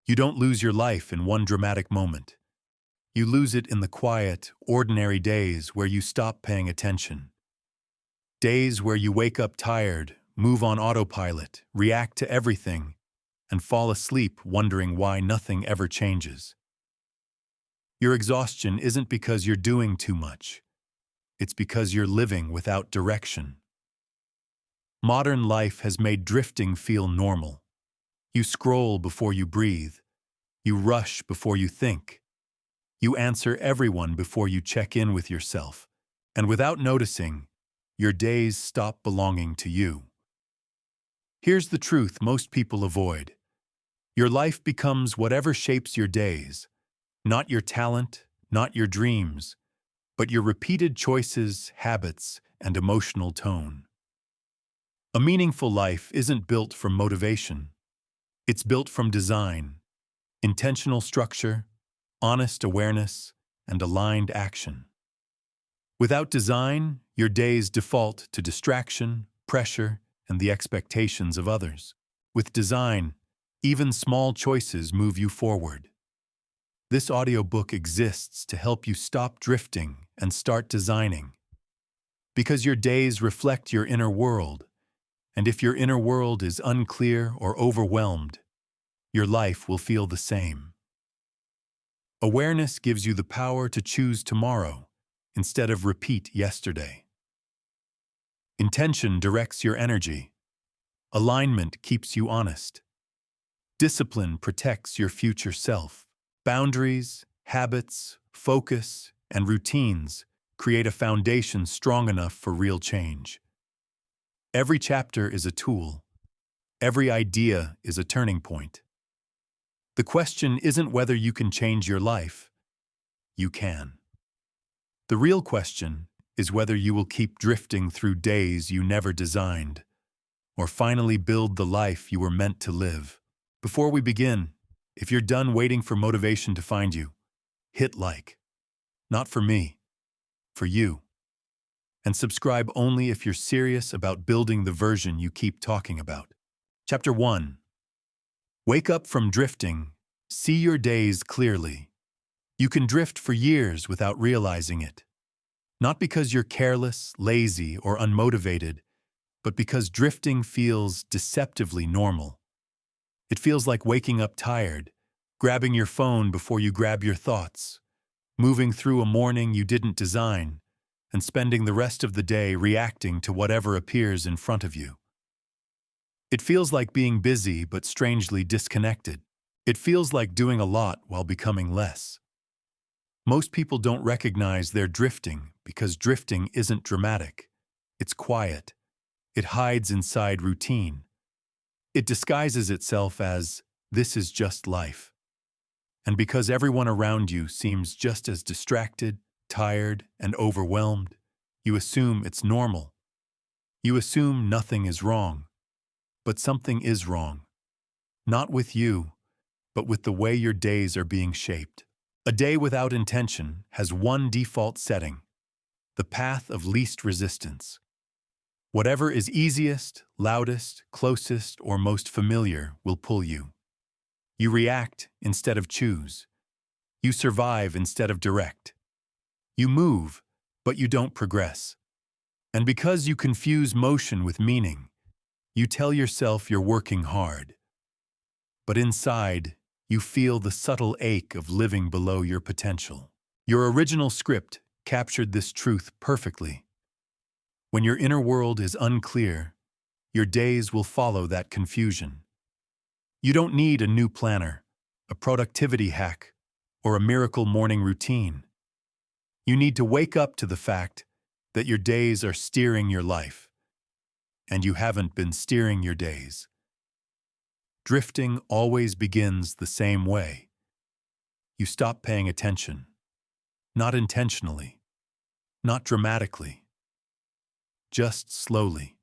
You don't lose your life in one dramatic moment. You lose it in the quiet, ordinary days where you stop paying attention. Days where you wake up tired, move on autopilot, react to everything, and fall asleep wondering why nothing ever changes. Your exhaustion isn't because you're doing too much. It's because you're living without direction. Modern life has made drifting feel normal. You scroll before you breathe. You rush before you think. You answer everyone before you check in with yourself. And without noticing, your days stop belonging to you. Here's the truth most people avoid. Your life becomes whatever shapes your days, not your talent, not your dreams, but your repeated choices, habits, and emotional tone. A meaningful life isn't built from motivation. It's built from design, intentional structure, honest awareness, and aligned action. Without design, your days default to distraction, pressure, and the expectations of others. With design, even small choices move you forward. This audiobook exists to help you stop drifting and start designing. Because your days reflect your inner world, and if your inner world is unclear or overwhelmed, your life will feel the same. Awareness gives you the power to choose tomorrow instead of repeat yesterday. Intention directs your energy. Alignment keeps you honest. Discipline protects your future self. Boundaries, habits, focus, and routines create a foundation strong enough for real change. Every chapter is a tool. Every idea is a turning point. The question isn't whether you can change your life. You can. The real question is whether you will keep drifting through days you never designed, or finally build the life you were meant to live. Before we begin, if you're done waiting for motivation to find you, hit like. Not for me, for you. And subscribe only if you're serious about building the version you keep talking about. Chapter 1. Wake up from drifting. See your days clearly. You can drift for years without realizing it. Not because you're careless, lazy, or unmotivated, but because drifting feels deceptively normal. It feels like waking up tired, grabbing your phone before you grab your thoughts, moving through a morning you didn't design, and spending the rest of the day reacting to whatever appears in front of you. It feels like being busy but strangely disconnected. It feels like doing a lot while becoming less. Most people don't recognize they're drifting because drifting isn't dramatic. It's quiet. It hides inside routine. It disguises itself as, "This is just life." And because everyone around you seems just as distracted, tired, and overwhelmed, you assume it's normal. You assume nothing is wrong. But something is wrong. Not with you, but with the way your days are being shaped. A day without intention has one default setting: the path of least resistance. Whatever is easiest, loudest, closest, or most familiar will pull you. You react instead of choose. You survive instead of direct. You move, but you don't progress. And because you confuse motion with meaning, you tell yourself you're working hard. But inside, you feel the subtle ache of living below your potential. Your original script captured this truth perfectly. When your inner world is unclear, your days will follow that confusion. You don't need a new planner, a productivity hack, or a miracle morning routine. You need to wake up to the fact that your days are steering your life, and you haven't been steering your days. Drifting always begins the same way. You stop paying attention. Not intentionally. Not dramatically. Just slowly.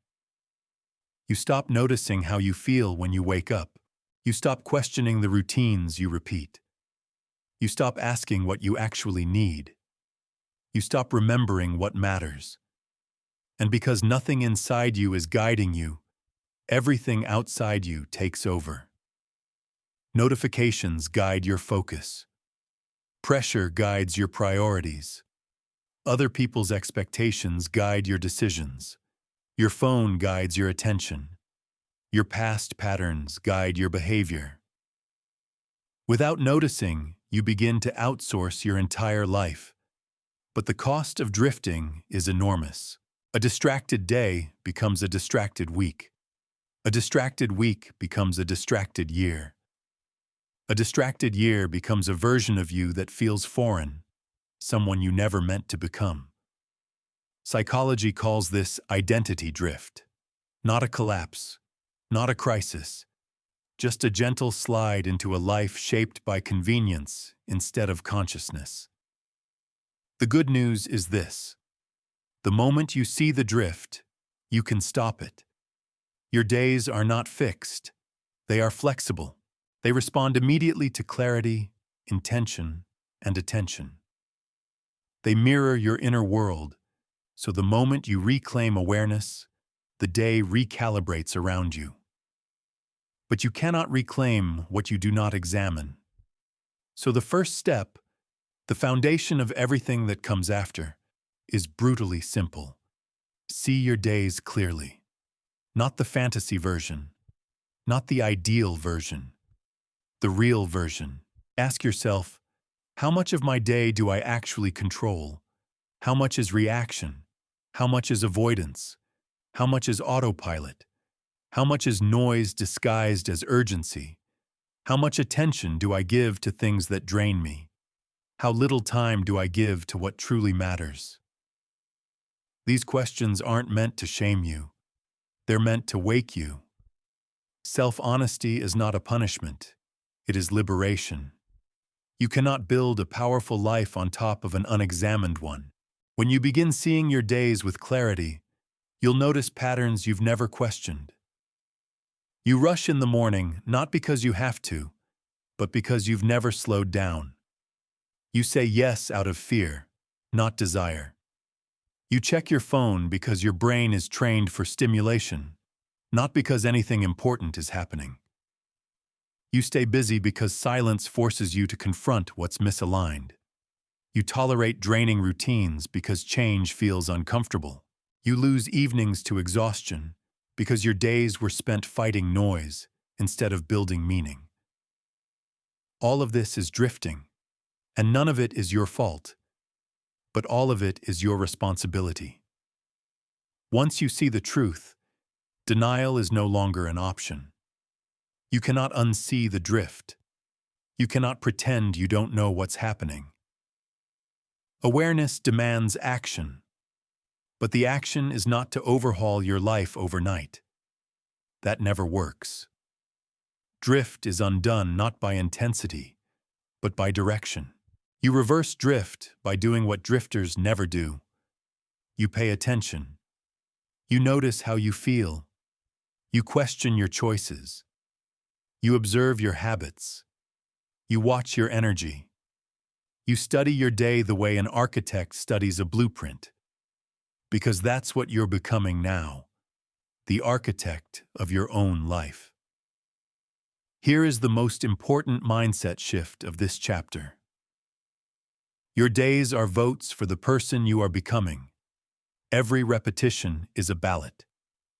You stop noticing how you feel when you wake up. You stop questioning the routines you repeat. You stop asking what you actually need. You stop remembering what matters. And because nothing inside you is guiding you, everything outside you takes over. Notifications guide your focus. Pressure guides your priorities. Other people's expectations guide your decisions. Your phone guides your attention. Your past patterns guide your behavior. Without noticing, you begin to outsource your entire life. But the cost of drifting is enormous. A distracted day becomes a distracted week. A distracted week becomes a distracted year. A distracted year becomes a version of you that feels foreign, someone you never meant to become. Psychology calls this identity drift. Not a collapse, not a crisis, just a gentle slide into a life shaped by convenience instead of consciousness. The good news is this: the moment you see the drift, you can stop it. Your days are not fixed. They are flexible. They respond immediately to clarity, intention, and attention. They mirror your inner world, so the moment you reclaim awareness, the day recalibrates around you. But you cannot reclaim what you do not examine. So the first step, the foundation of everything that comes after, is brutally simple. See your days clearly. Not the fantasy version, not the ideal version, the real version. Ask yourself, how much of my day do I actually control? How much is reaction? How much is avoidance? How much is autopilot? How much is noise disguised as urgency? How much attention do I give to things that drain me? How little time do I give to what truly matters? These questions aren't meant to shame you. They're meant to wake you. Self-honesty is not a punishment. It is liberation. You cannot build a powerful life on top of an unexamined one. When you begin seeing your days with clarity, you'll notice patterns you've never questioned. You rush in the morning not because you have to, but because you've never slowed down. You say yes out of fear, not desire. You check your phone because your brain is trained for stimulation, not because anything important is happening. You stay busy because silence forces you to confront what's misaligned. You tolerate draining routines because change feels uncomfortable. You lose evenings to exhaustion because your days were spent fighting noise instead of building meaning. All of this is drifting, and none of it is your fault, but all of it is your responsibility. Once you see the truth, denial is no longer an option. You cannot unsee the drift. You cannot pretend you don't know what's happening. Awareness demands action, but the action is not to overhaul your life overnight. That never works. Drift is undone not by intensity, but by direction. You reverse drift by doing what drifters never do. You pay attention. You notice how you feel. You question your choices. You observe your habits. You watch your energy. You study your day the way an architect studies a blueprint. Because that's what you're becoming now, the architect of your own life. Here is the most important mindset shift of this chapter. Your days are votes for the person you are becoming. Every repetition is a ballot.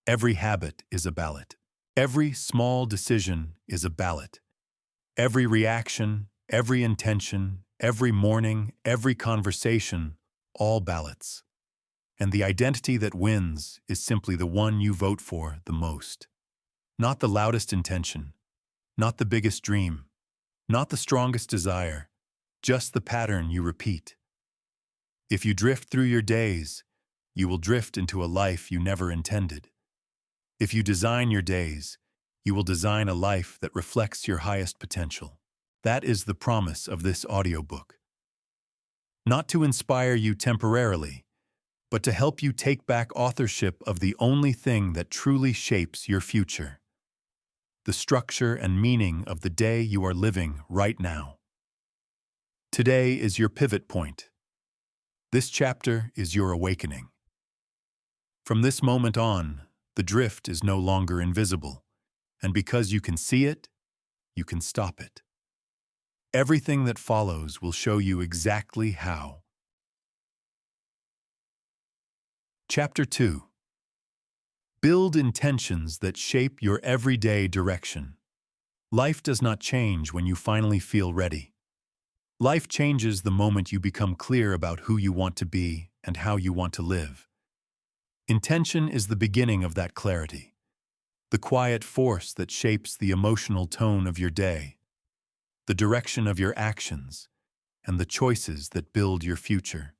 Every habit is a ballot. Every small decision is a ballot. Every reaction, every intention, every morning, every conversation, all ballots. And the identity that wins is simply the one you vote for the most. Not the loudest intention, not the biggest dream, not the strongest desire, just the pattern you repeat. If you drift through your days, you will drift into a life you never intended. If you design your days, you will design a life that reflects your highest potential. That is the promise of this audiobook. Not to inspire you temporarily, but to help you take back authorship of the only thing that truly shapes your future. The structure and meaning of the day you are living right now. Today is your pivot point. This chapter is your awakening. From this moment on, the drift is no longer invisible, and because you can see it, you can stop it. Everything that follows will show you exactly how. Chapter 2. Build intentions that shape your everyday direction. Life does not change when you finally feel ready. Life changes the moment you become clear about who you want to be and how you want to live. Intention is the beginning of that clarity, the quiet force that shapes the emotional tone of your day, the direction of your actions, and the choices that build your future.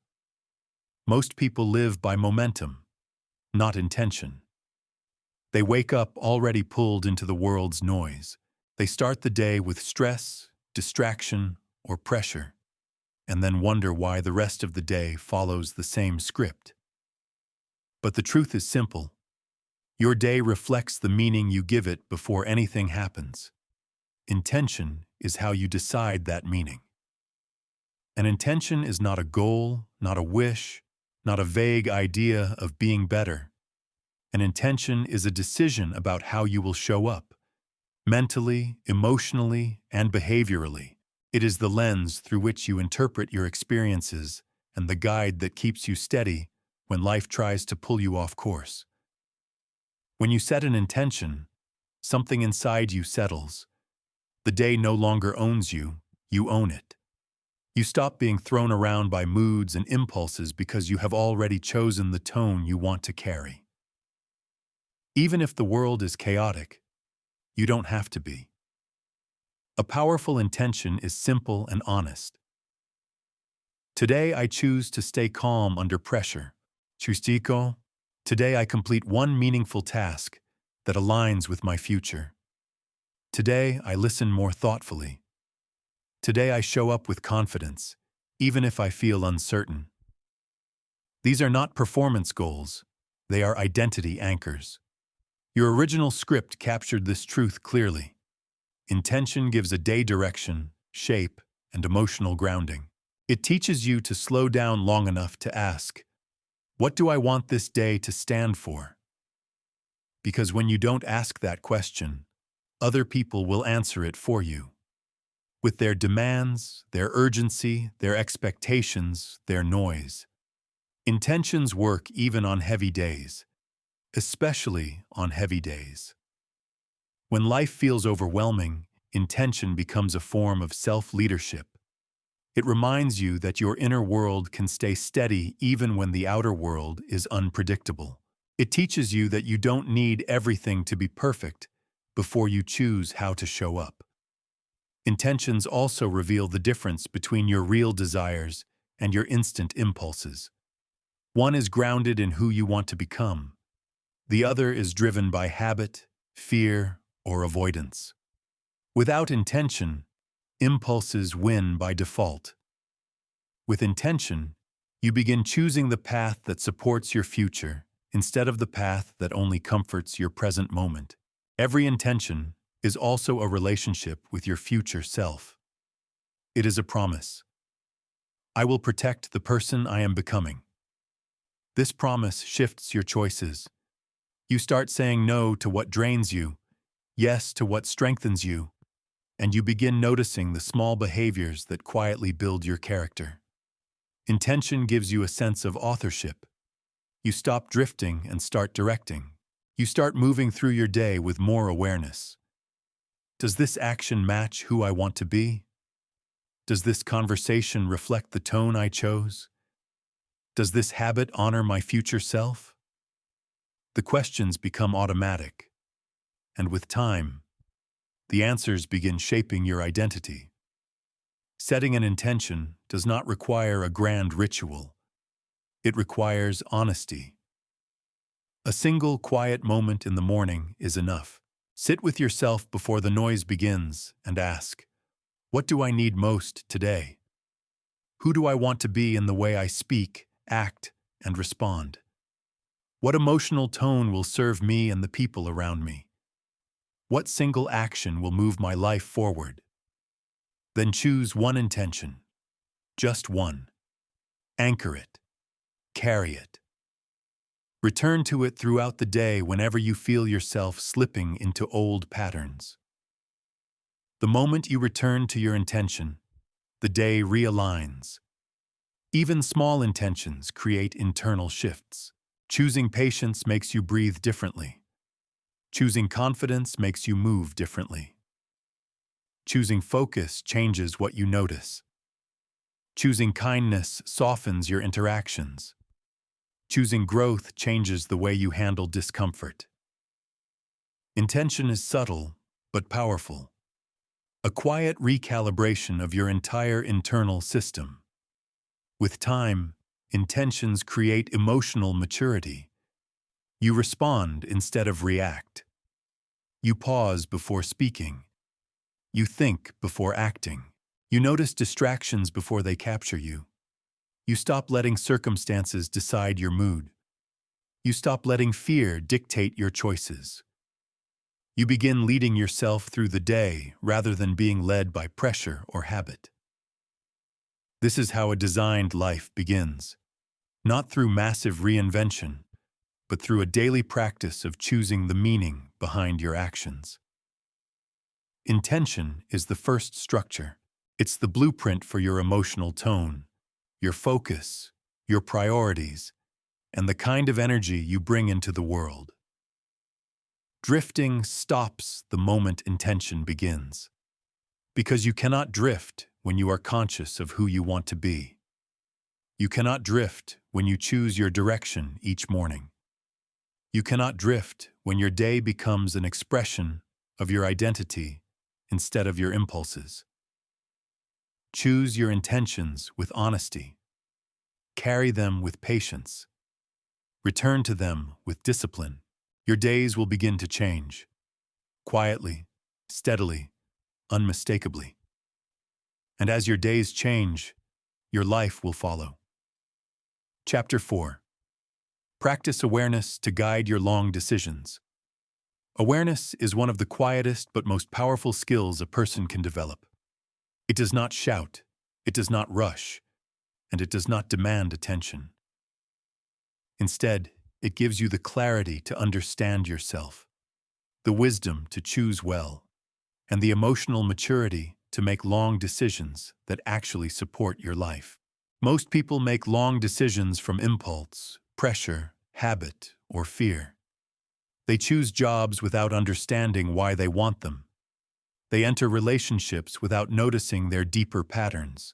Most people live by momentum, not intention. They wake up already pulled into the world's noise. They start the day with stress, distraction, or pressure, and then wonder why the rest of the day follows the same script. But the truth is simple. Your day reflects the meaning you give it before anything happens. Intention is how you decide that meaning. An intention is not a goal, not a wish, not a vague idea of being better. An intention is a decision about how you will show up, mentally, emotionally, and behaviorally. It is the lens through which you interpret your experiences and the guide that keeps you steady when life tries to pull you off course. When you set an intention, something inside you settles. The day no longer owns you, you own it. You stop being thrown around by moods and impulses because you have already chosen the tone you want to carry. Even if the world is chaotic, you don't have to be. A powerful intention is simple and honest. Today I choose to stay calm under pressure. Chustiko, today I complete one meaningful task that aligns with my future. Today I listen more thoughtfully. Today I show up with confidence, even if I feel uncertain. These are not performance goals, they are identity anchors. Your original script captured this truth clearly. Intention gives a day direction, shape, and emotional grounding. It teaches you to slow down long enough to ask, what do I want this day to stand for? Because when you don't ask that question, other people will answer it for you. With their demands, their urgency, their expectations, their noise. Intentions work even on heavy days, especially on heavy days. When life feels overwhelming, intention becomes a form of self-leadership. It reminds you that your inner world can stay steady even when the outer world is unpredictable. It teaches you that you don't need everything to be perfect before you choose how to show up. Intentions also reveal the difference between your real desires and your instant impulses. One is grounded in who you want to become. The other is driven by habit, fear, or avoidance. Without intention, impulses win by default. With intention, you begin choosing the path that supports your future instead of the path that only comforts your present moment. Every intention is also a relationship with your future self. It is a promise. I will protect the person I am becoming. This promise shifts your choices. You start saying no to what drains you, yes to what strengthens you, and you begin noticing the small behaviors that quietly build your character. Intention gives you a sense of authorship. You stop drifting and start directing. You start moving through your day with more awareness. Does this action match who I want to be? Does this conversation reflect the tone I chose? Does this habit honor my future self? The questions become automatic, and with time, the answers begin shaping your identity. Setting an intention does not require a grand ritual. It requires honesty. A single quiet moment in the morning is enough. Sit with yourself before the noise begins and ask, what do I need most today? Who do I want to be in the way I speak, act, and respond? What emotional tone will serve me and the people around me? What single action will move my life forward? Then choose one intention, just one. Anchor it. Carry it. Return to it throughout the day whenever you feel yourself slipping into old patterns. The moment you return to your intention, the day realigns. Even small intentions create internal shifts. Choosing patience makes you breathe differently. Choosing confidence makes you move differently. Choosing focus changes what you notice. Choosing kindness softens your interactions. Choosing growth changes the way you handle discomfort. Intention is subtle, but powerful. A quiet recalibration of your entire internal system. With time, intentions create emotional maturity. You respond instead of react. You pause before speaking. You think before acting. You notice distractions before they capture you. You stop letting circumstances decide your mood. You stop letting fear dictate your choices. You begin leading yourself through the day rather than being led by pressure or habit. This is how a designed life begins, not through massive reinvention, but through a daily practice of choosing the meaning behind your actions. Intention is the first structure. It's the blueprint for your emotional tone, your focus, your priorities, and the kind of energy you bring into the world. Drifting stops the moment intention begins, because you cannot drift when you are conscious of who you want to be. You cannot drift when you choose your direction each morning. You cannot drift when your day becomes an expression of your identity instead of your impulses. Choose your intentions with honesty. Carry them with patience. Return to them with discipline. Your days will begin to change. Quietly, steadily, unmistakably. And as your days change, your life will follow. Chapter 4. Practice awareness to guide your long decisions. Awareness is one of the quietest but most powerful skills a person can develop. It does not shout, it does not rush, and it does not demand attention. Instead, it gives you the clarity to understand yourself, the wisdom to choose well, and the emotional maturity to make long decisions that actually support your life. Most people make long decisions from impulse, pressure, habit, or fear. They choose jobs without understanding why they want them. They enter relationships without noticing their deeper patterns.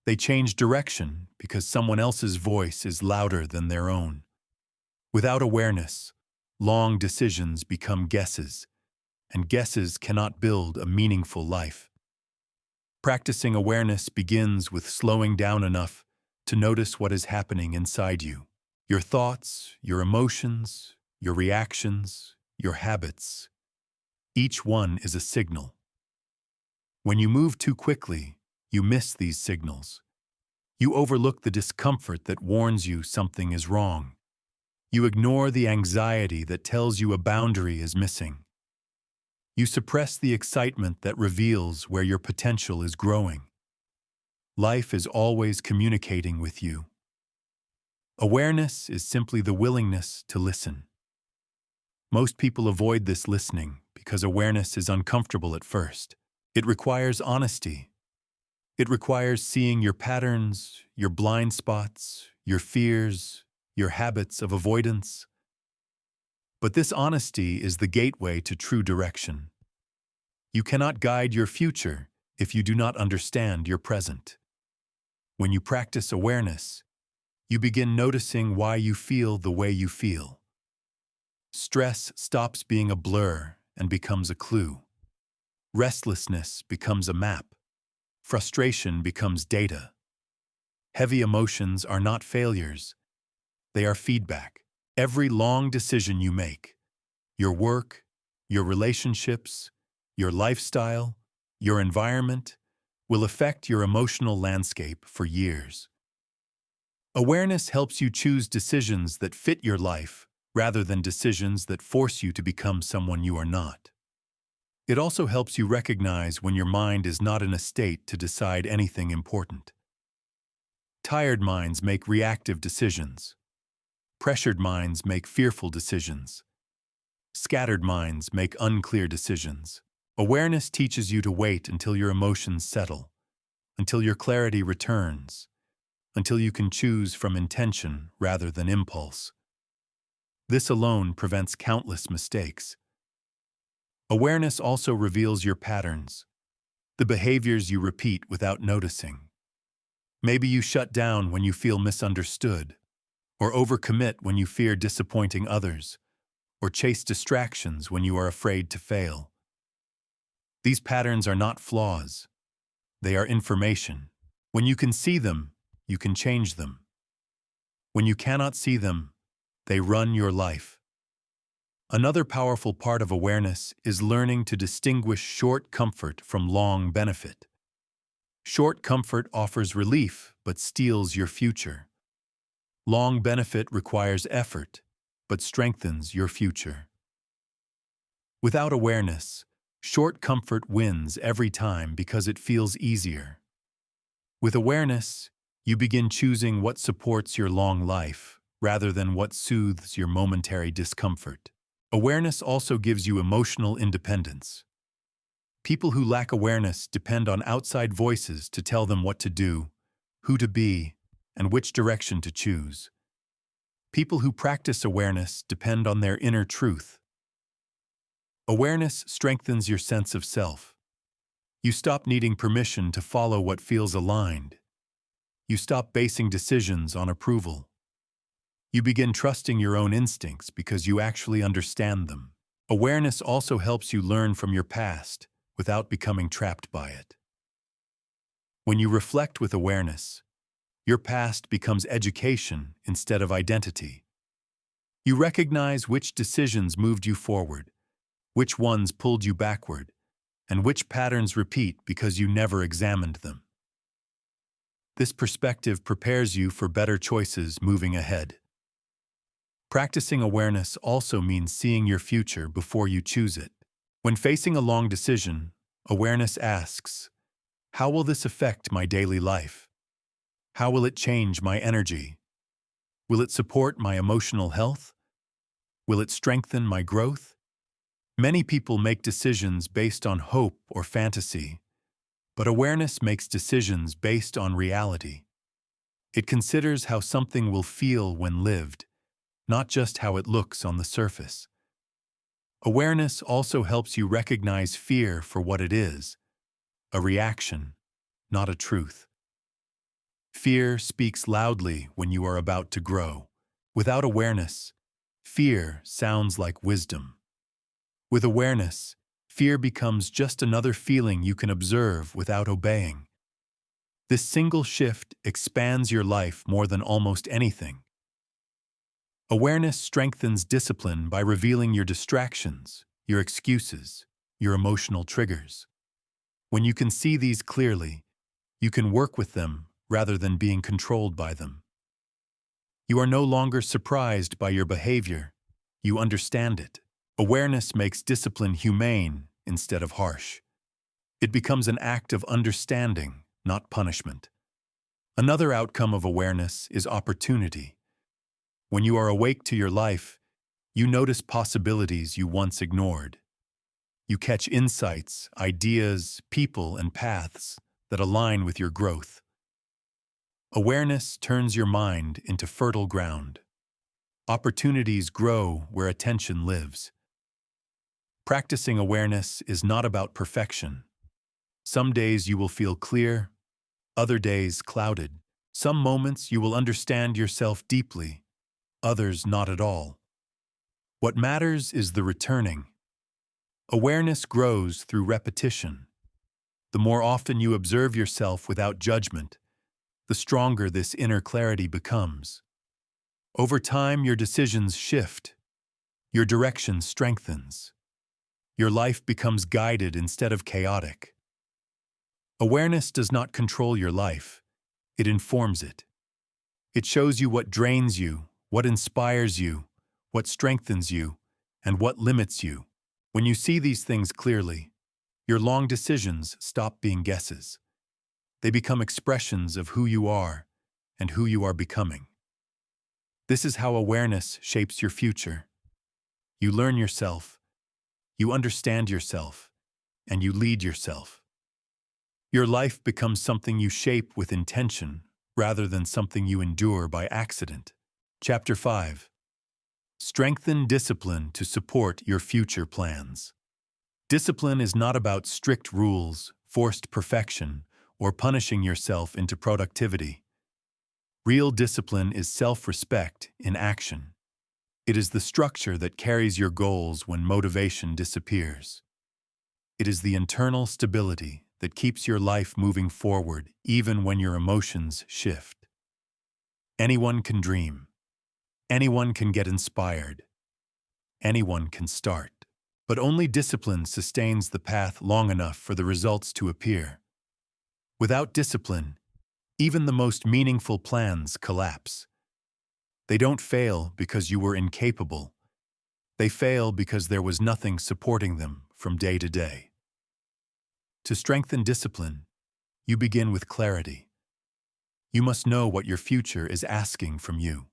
They change direction because someone else's voice is louder than their own. Without awareness, long decisions become guesses, and guesses cannot build a meaningful life. Practicing awareness begins with slowing down enough to notice what is happening inside you. Your thoughts, your emotions, your reactions, your habits. Each one is a signal. When you move too quickly, you miss these signals. You overlook the discomfort that warns you something is wrong. You ignore the anxiety that tells you a boundary is missing. You suppress the excitement that reveals where your potential is growing. Life is always communicating with you. Awareness is simply the willingness to listen. Most people avoid this listening because awareness is uncomfortable at first. It requires honesty. It requires seeing your patterns, your blind spots, your fears, your habits of avoidance. But this honesty is the gateway to true direction. You cannot guide your future if you do not understand your present. When you practice awareness, you begin noticing why you feel the way you feel. Stress stops being a blur and becomes a clue. Restlessness becomes a map. Frustration becomes data. Heavy emotions are not failures. They are feedback. Every long decision you make, your work, your relationships, your lifestyle, your environment, will affect your emotional landscape for years. Awareness helps you choose decisions that fit your life rather than decisions that force you to become someone you are not. It also helps you recognize when your mind is not in a state to decide anything important. Tired minds make reactive decisions. Pressured minds make fearful decisions. Scattered minds make unclear decisions. Awareness teaches you to wait until your emotions settle, until your clarity returns, until you can choose from intention rather than impulse. This alone prevents countless mistakes. Awareness also reveals your patterns, the behaviors you repeat without noticing. Maybe you shut down when you feel misunderstood, or overcommit when you fear disappointing others, or chase distractions when you are afraid to fail. These patterns are not flaws. They are information. When you can see them, you can change them. When you cannot see them, they run your life. Another powerful part of awareness is learning to distinguish short comfort from long benefit. Short comfort offers relief but steals your future. Long benefit requires effort but strengthens your future. Without awareness, short comfort wins every time because it feels easier. With awareness, you begin choosing what supports your long life rather than what soothes your momentary discomfort. Awareness also gives you emotional independence. People who lack awareness depend on outside voices to tell them what to do, who to be, and which direction to choose. People who practice awareness depend on their inner truth. Awareness strengthens your sense of self. You stop needing permission to follow what feels aligned. You stop basing decisions on approval. You begin trusting your own instincts because you actually understand them. Awareness also helps you learn from your past without becoming trapped by it. When you reflect with awareness, your past becomes education instead of identity. You recognize which decisions moved you forward, which ones pulled you backward, and which patterns repeat because you never examined them. This perspective prepares you for better choices moving ahead. Practicing awareness also means seeing your future before you choose it. When facing a long decision, awareness asks, how will this affect my daily life? How will it change my energy? Will it support my emotional health? Will it strengthen my growth? Many people make decisions based on hope or fantasy, but awareness makes decisions based on reality. It considers how something will feel when lived, not just how it looks on the surface. Awareness also helps you recognize fear for what it is, a reaction, not a truth. Fear speaks loudly when you are about to grow. Without awareness, fear sounds like wisdom. With awareness, fear becomes just another feeling you can observe without obeying. This single shift expands your life more than almost anything. Awareness strengthens discipline by revealing your distractions, your excuses, your emotional triggers. When you can see these clearly, you can work with them rather than being controlled by them. You are no longer surprised by your behavior. You understand it. Awareness makes discipline humane instead of harsh. It becomes an act of understanding, not punishment. Another outcome of awareness is opportunity. When you are awake to your life, you notice possibilities you once ignored. You catch insights, ideas, people, and paths that align with your growth. Awareness turns your mind into fertile ground. Opportunities grow where attention lives. Practicing awareness is not about perfection. Some days you will feel clear, other days clouded. Some moments you will understand yourself deeply, others not at all. What matters is the returning. Awareness grows through repetition. The more often you observe yourself without judgment, the stronger this inner clarity becomes. Over time, your decisions shift. Your direction strengthens. Your life becomes guided instead of chaotic. Awareness does not control your life. It informs it. It shows you what drains you, what inspires you, what strengthens you, and what limits you. When you see these things clearly, your long decisions stop being guesses. They become expressions of who you are and who you are becoming. This is how awareness shapes your future. You learn yourself. You understand yourself. and you lead yourself. Your life becomes something you shape with intention rather than something you endure by accident. Chapter 5. Strengthen discipline to support your future plans. Discipline is not about strict rules, forced perfection, or punishing yourself into productivity. Real discipline is self-respect in action. It is the structure that carries your goals when motivation disappears. It is the internal stability that keeps your life moving forward even when your emotions shift. Anyone can dream. Anyone can get inspired. Anyone can start. But only discipline sustains the path long enough for the results to appear. Without discipline, even the most meaningful plans collapse. They don't fail because you were incapable. They fail because there was nothing supporting them from day to day. To strengthen discipline, you begin with clarity. You must know what your future is asking from you.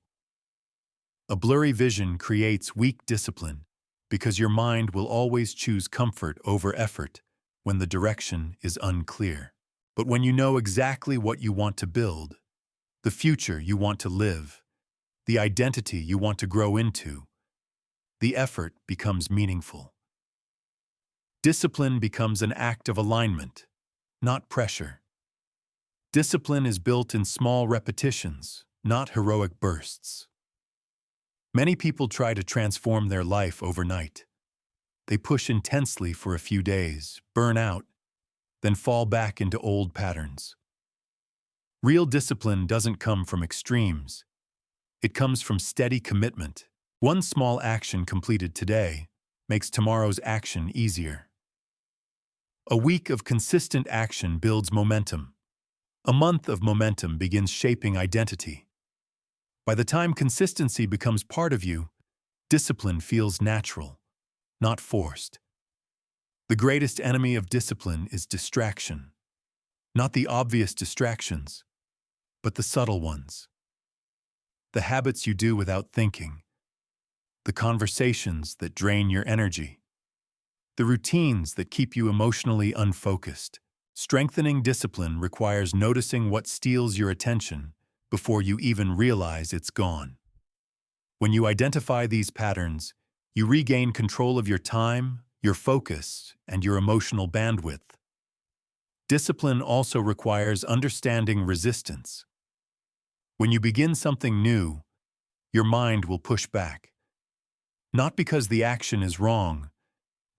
A blurry vision creates weak discipline because your mind will always choose comfort over effort when the direction is unclear. But when you know exactly what you want to build, the future you want to live, the identity you want to grow into, the effort becomes meaningful. Discipline becomes an act of alignment, not pressure. Discipline is built in small repetitions, not heroic bursts. Many people try to transform their life overnight. They push intensely for a few days, burn out, then fall back into old patterns. Real discipline doesn't come from extremes. It comes from steady commitment. One small action completed today makes tomorrow's action easier. A week of consistent action builds momentum. A month of momentum begins shaping identity. By the time consistency becomes part of you, discipline feels natural, not forced. The greatest enemy of discipline is distraction. Not the obvious distractions, but the subtle ones. The habits you do without thinking. The conversations that drain your energy. The routines that keep you emotionally unfocused. Strengthening discipline requires noticing what steals your attention before you even realize it's gone. When you identify these patterns, you regain control of your time, your focus, and your emotional bandwidth. Discipline also requires understanding resistance. When you begin something new, your mind will push back. Not because the action is wrong,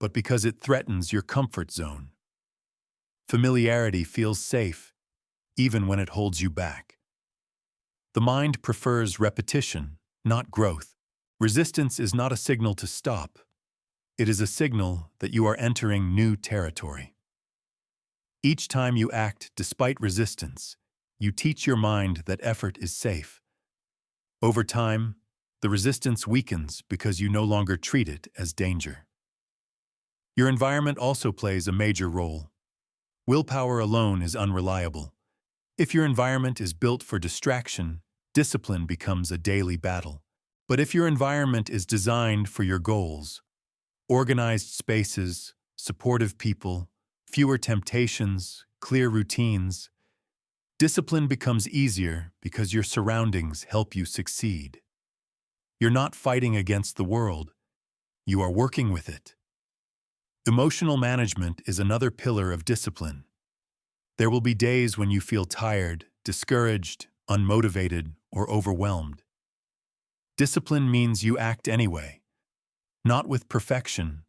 but because it threatens your comfort zone. Familiarity feels safe, even when it holds you back. The mind prefers repetition, not growth. Resistance is not a signal to stop. It is a signal that you are entering new territory. Each time you act despite resistance, you teach your mind that effort is safe. Over time, the resistance weakens because you no longer treat it as danger. Your environment also plays a major role. Willpower alone is unreliable. If your environment is built for distraction, discipline becomes a daily battle. But if your environment is designed for your goals, organized spaces, supportive people, fewer temptations, clear routines, discipline becomes easier because your surroundings help you succeed. You're not fighting against the world. You are working with it. Emotional management is another pillar of discipline. There will be days when you feel tired, discouraged, unmotivated, or overwhelmed. Discipline means you act anyway. Not with perfection,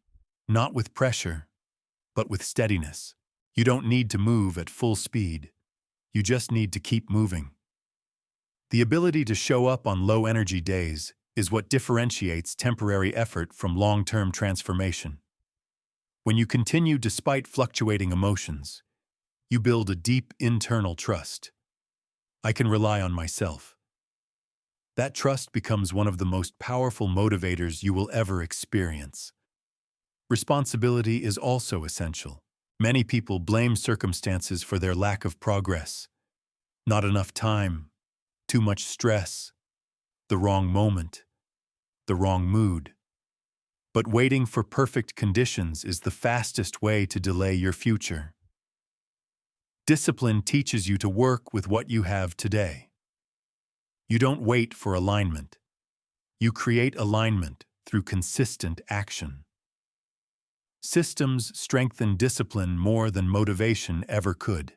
not with pressure, but with steadiness. You don't need to move at full speed. You just need to keep moving. The ability to show up on low-energy days is what differentiates temporary effort from long-term transformation. When you continue despite fluctuating emotions, you build a deep internal trust. I can rely on myself. That trust becomes one of the most powerful motivators you will ever experience. Responsibility is also essential. Many people blame circumstances for their lack of progress. Not enough time, too much stress, the wrong moment, the wrong mood. But waiting for perfect conditions is the fastest way to delay your future. Discipline teaches you to work with what you have today. You don't wait for alignment. You create alignment through consistent action. Systems strengthen discipline more than motivation ever could.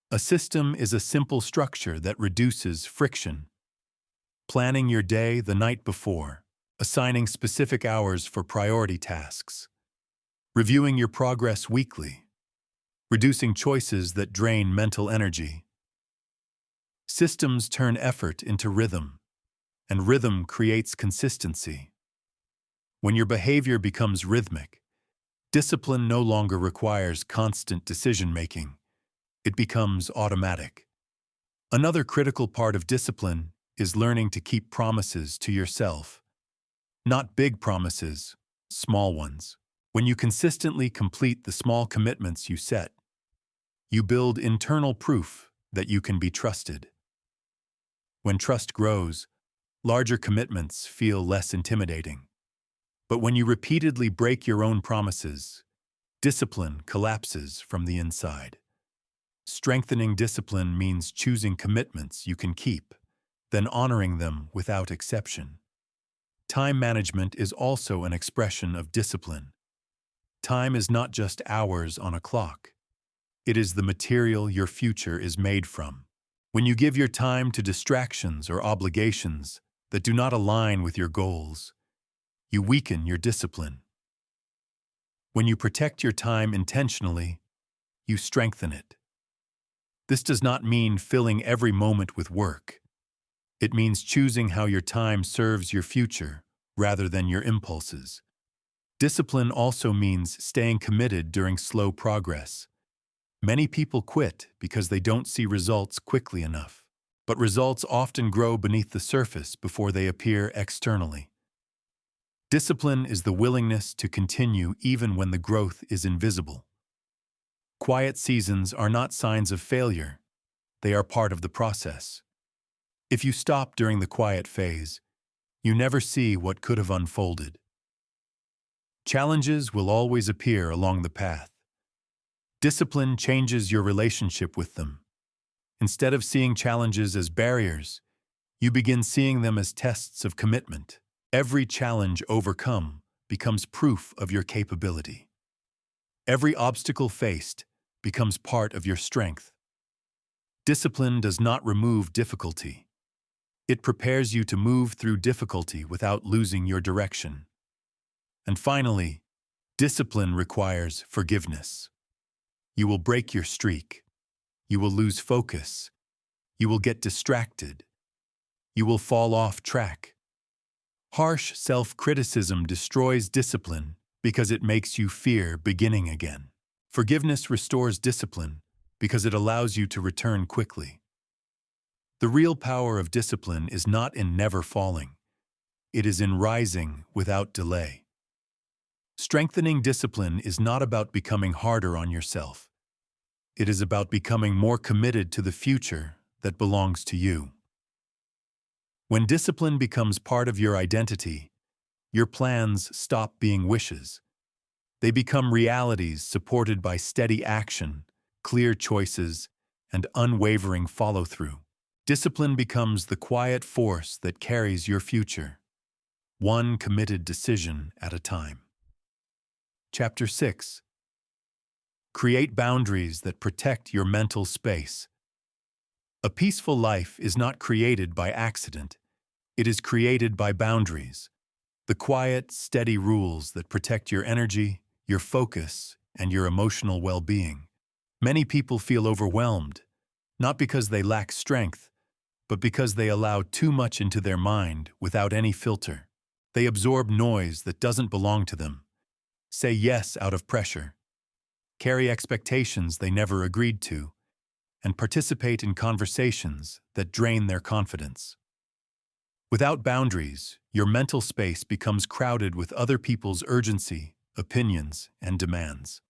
A system is a simple structure that reduces friction. Planning your day the night before, assigning specific hours for priority tasks, reviewing your progress weekly, reducing choices that drain mental energy. Systems turn effort into rhythm, and rhythm creates consistency. When your behavior becomes rhythmic, discipline no longer requires constant decision-making. It becomes automatic. Another critical part of discipline is learning to keep promises to yourself. Not big promises, small ones. When you consistently complete the small commitments you set, you build internal proof that you can be trusted. When trust grows, larger commitments feel less intimidating. But when you repeatedly break your own promises, discipline collapses from the inside. Strengthening discipline means choosing commitments you can keep, then honoring them without exception. Time management is also an expression of discipline. Time is not just hours on a clock. It is the material your future is made from. When you give your time to distractions or obligations that do not align with your goals, you weaken your discipline. When you protect your time intentionally, you strengthen it. This does not mean filling every moment with work. It means choosing how your time serves your future rather than your impulses. Discipline also means staying committed during slow progress. Many people quit because they don't see results quickly enough, but results often grow beneath the surface before they appear externally. Discipline is the willingness to continue even when the growth is invisible. Quiet seasons are not signs of failure. They are part of the process. If you stop during the quiet phase, you never see what could have unfolded. Challenges will always appear along the path. Discipline changes your relationship with them. Instead of seeing challenges as barriers, you begin seeing them as tests of commitment. Every challenge overcome becomes proof of your capability. Every obstacle faced becomes part of your strength. Discipline does not remove difficulty. It prepares you to move through difficulty without losing your direction. And finally, discipline requires forgiveness. You will break your streak. You will lose focus. You will get distracted. You will fall off track. Harsh self-criticism destroys discipline because it makes you fear beginning again. Forgiveness restores discipline because it allows you to return quickly. The real power of discipline is not in never falling. It is in rising without delay. Strengthening discipline is not about becoming harder on yourself. It is about becoming more committed to the future that belongs to you. When discipline becomes part of your identity, your plans stop being wishes. They become realities supported by steady action, clear choices, and unwavering follow-through. Discipline becomes the quiet force that carries your future, one committed decision at a time. Chapter 6. Create boundaries that protect your mental space. A peaceful life is not created by accident. It is created by boundaries, the quiet, steady rules that protect your energy, your focus, and your emotional well-being. Many people feel overwhelmed, not because they lack strength, but because they allow too much into their mind without any filter. They absorb noise that doesn't belong to them, say yes out of pressure, carry expectations they never agreed to, and participate in conversations that drain their confidence. Without boundaries, your mental space becomes crowded with other people's urgency, opinions, and demands.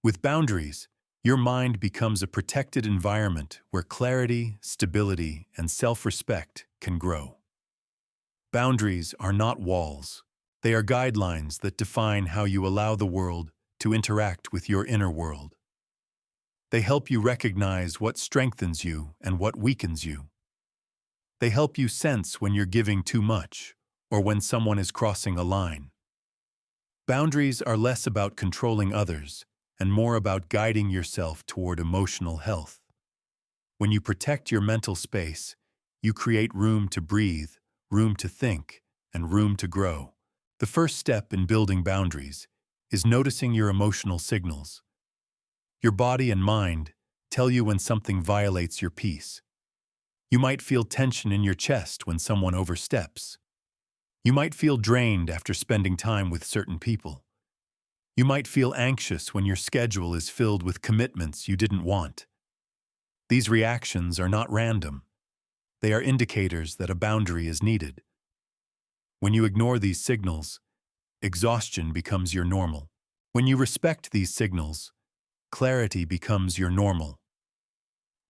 With boundaries, your mind becomes a protected environment where clarity, stability, and self-respect can grow. Boundaries are not walls. They are guidelines that define how you allow the world to interact with your inner world. They help you recognize what strengthens you and what weakens you. They help you sense when you're giving too much or when someone is crossing a line. Boundaries are less about controlling others and more about guiding yourself toward emotional health. When you protect your mental space, you create room to breathe, room to think, and room to grow. The first step in building boundaries is noticing your emotional signals. Your body and mind tell you when something violates your peace. You might feel tension in your chest when someone oversteps. You might feel drained after spending time with certain people. You might feel anxious when your schedule is filled with commitments you didn't want. These reactions are not random. They are indicators that a boundary is needed. When you ignore these signals, exhaustion becomes your normal. When you respect these signals, clarity becomes your normal.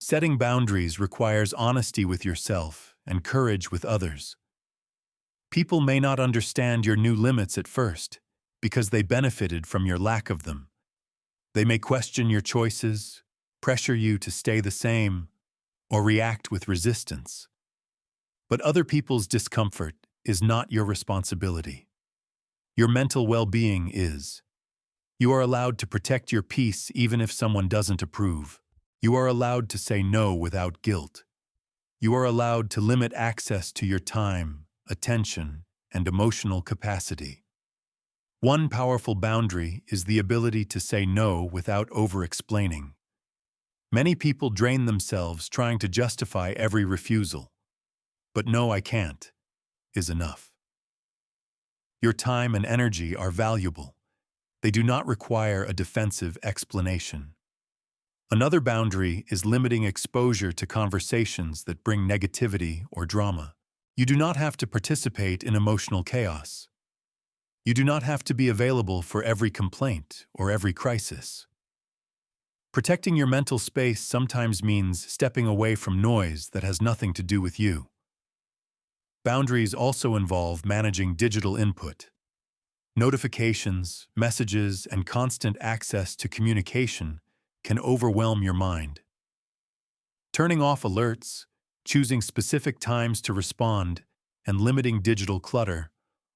Setting boundaries requires honesty with yourself and courage with others. People may not understand your new limits at first because they benefited from your lack of them. They may question your choices, pressure you to stay the same, or react with resistance. But other people's discomfort is not your responsibility. Your mental well-being is. You are allowed to protect your peace even if someone doesn't approve. You are allowed to say no without guilt. You are allowed to limit access to your time, attention, and emotional capacity. One powerful boundary is the ability to say no without over-explaining. Many people drain themselves trying to justify every refusal. But "no, I can't" is enough. Your time and energy are valuable. They do not require a defensive explanation. Another boundary is limiting exposure to conversations that bring negativity or drama. You do not have to participate in emotional chaos. You do not have to be available for every complaint or every crisis. Protecting your mental space sometimes means stepping away from noise that has nothing to do with you. Boundaries also involve managing digital input. Notifications, messages, and constant access to communication can overwhelm your mind. Turning off alerts, choosing specific times to respond, and limiting digital clutter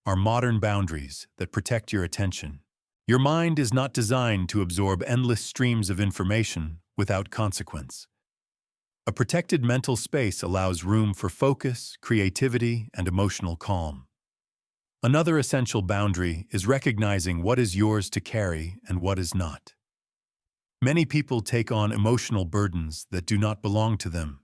are modern boundaries that protect your attention. Your mind is not designed to absorb endless streams of information without consequence. A protected mental space allows room for focus, creativity, and emotional calm. Another essential boundary is recognizing what is yours to carry and what is not. Many people take on emotional burdens that do not belong to them,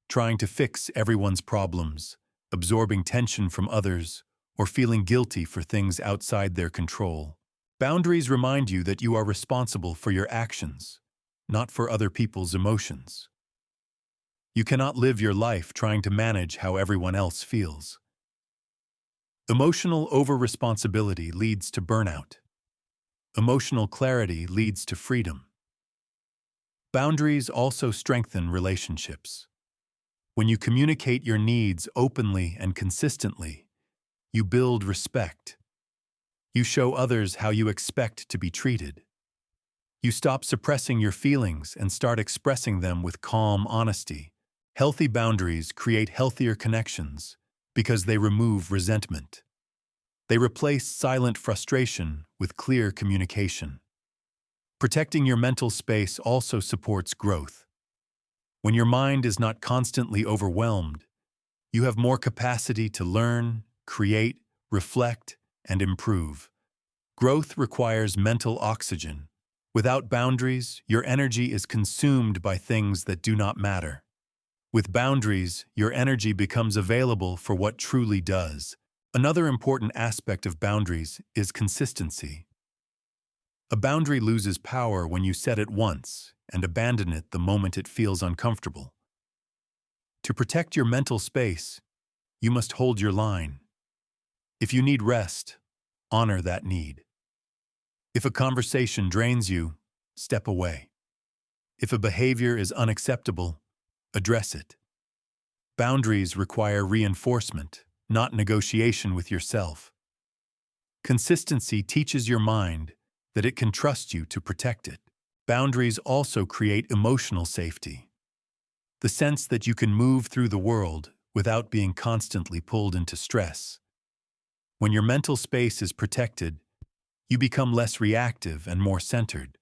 trying to fix everyone's problems, absorbing tension from others, or feeling guilty for things outside their control. Boundaries remind you that you are responsible for your actions, not for other people's emotions. You cannot live your life trying to manage how everyone else feels. Emotional over-responsibility leads to burnout. Emotional clarity leads to freedom. Boundaries also strengthen relationships. When you communicate your needs openly and consistently, you build respect. You show others how you expect to be treated. You stop suppressing your feelings and start expressing them with calm honesty. Healthy boundaries create healthier connections because they remove resentment. They replace silent frustration with clear communication. Protecting your mental space also supports growth. When your mind is not constantly overwhelmed, you have more capacity to learn, create, reflect, and improve. Growth requires mental oxygen. Without boundaries, your energy is consumed by things that do not matter. With boundaries, your energy becomes available for what truly does. Another important aspect of boundaries is consistency. A boundary loses power when you set it once and abandon it the moment it feels uncomfortable. To protect your mental space, you must hold your line. If you need rest, honor that need. If a conversation drains you, step away. If a behavior is unacceptable, address it. Boundaries require reinforcement, not negotiation with yourself. Consistency teaches your mind that it can trust you to protect it. Boundaries also create emotional safety, the sense that you can move through the world without being constantly pulled into stress. When your mental space is protected, you become less reactive and more centered.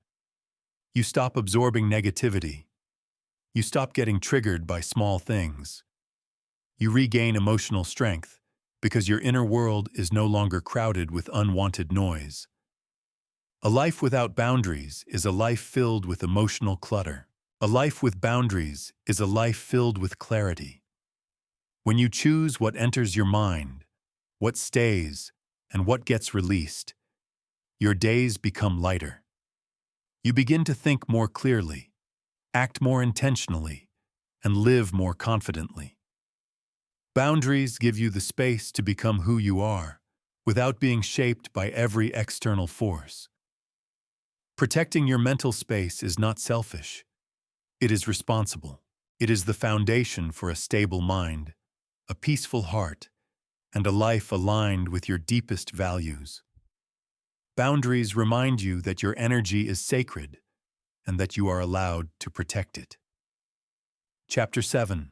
You stop absorbing negativity. You stop getting triggered by small things. You regain emotional strength because your inner world is no longer crowded with unwanted noise. A life without boundaries is a life filled with emotional clutter. A life with boundaries is a life filled with clarity. When you choose what enters your mind, what stays, and what gets released, your days become lighter. You begin to think more clearly, act more intentionally, and live more confidently. Boundaries give you the space to become who you are, without being shaped by every external force. Protecting your mental space is not selfish. It is responsible. It is the foundation for a stable mind, a peaceful heart, and a life aligned with your deepest values. Boundaries remind you that your energy is sacred and that you are allowed to protect it. Chapter 7.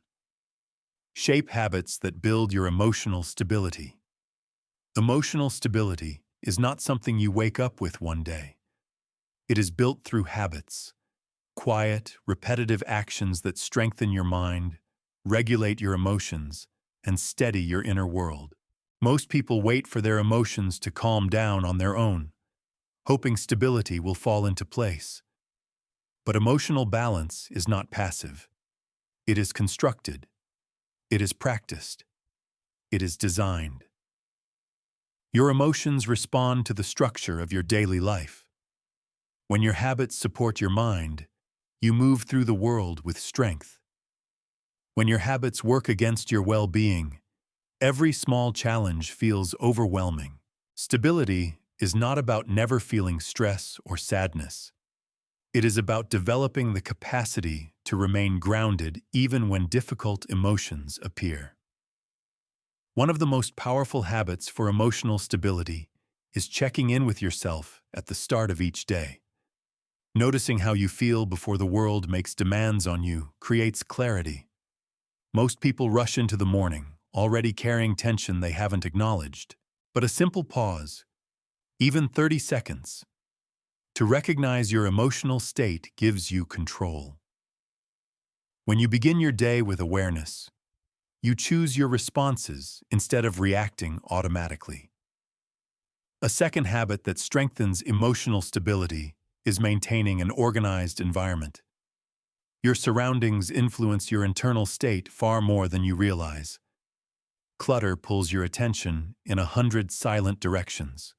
Shape habits that build your emotional stability. Emotional stability is not something you wake up with one day. It is built through habits, quiet, repetitive actions that strengthen your mind, regulate your emotions, and steady your inner world. Most people wait for their emotions to calm down on their own, hoping stability will fall into place. But emotional balance is not passive. It is constructed. It is practiced. It is designed. Your emotions respond to the structure of your daily life. When your habits support your mind, you move through the world with strength. When your habits work against your well-being, every small challenge feels overwhelming. Stability is not about never feeling stress or sadness. It is about developing the capacity to remain grounded even when difficult emotions appear. One of the most powerful habits for emotional stability is checking in with yourself at the start of each day. Noticing how you feel before the world makes demands on you creates clarity. Most people rush into the morning, already carrying tension they haven't acknowledged. But a simple pause, even 30 seconds, to recognize your emotional state gives you control. When you begin your day with awareness, you choose your responses instead of reacting automatically. A second habit that strengthens emotional stability is maintaining an organized environment. Your surroundings influence your internal state far more than you realize. Clutter pulls your attention in 100 silent directions.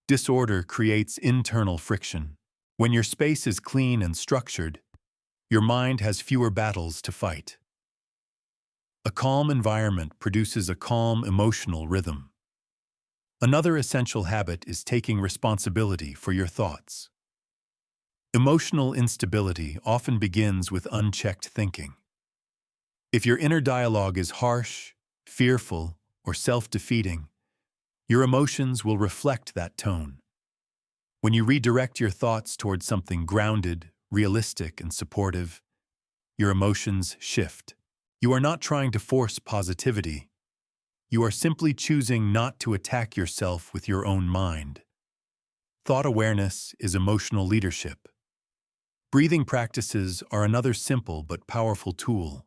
Disorder creates internal friction. When your space is clean and structured, your mind has fewer battles to fight. A calm environment produces a calm emotional rhythm. Another essential habit is taking responsibility for your thoughts. Emotional instability often begins with unchecked thinking. If your inner dialogue is harsh, fearful, or self-defeating, your emotions will reflect that tone. When you redirect your thoughts towards something grounded, realistic, and supportive, your emotions shift. You are not trying to force positivity. You are simply choosing not to attack yourself with your own mind. Thought awareness is emotional leadership. Breathing practices are another simple but powerful tool.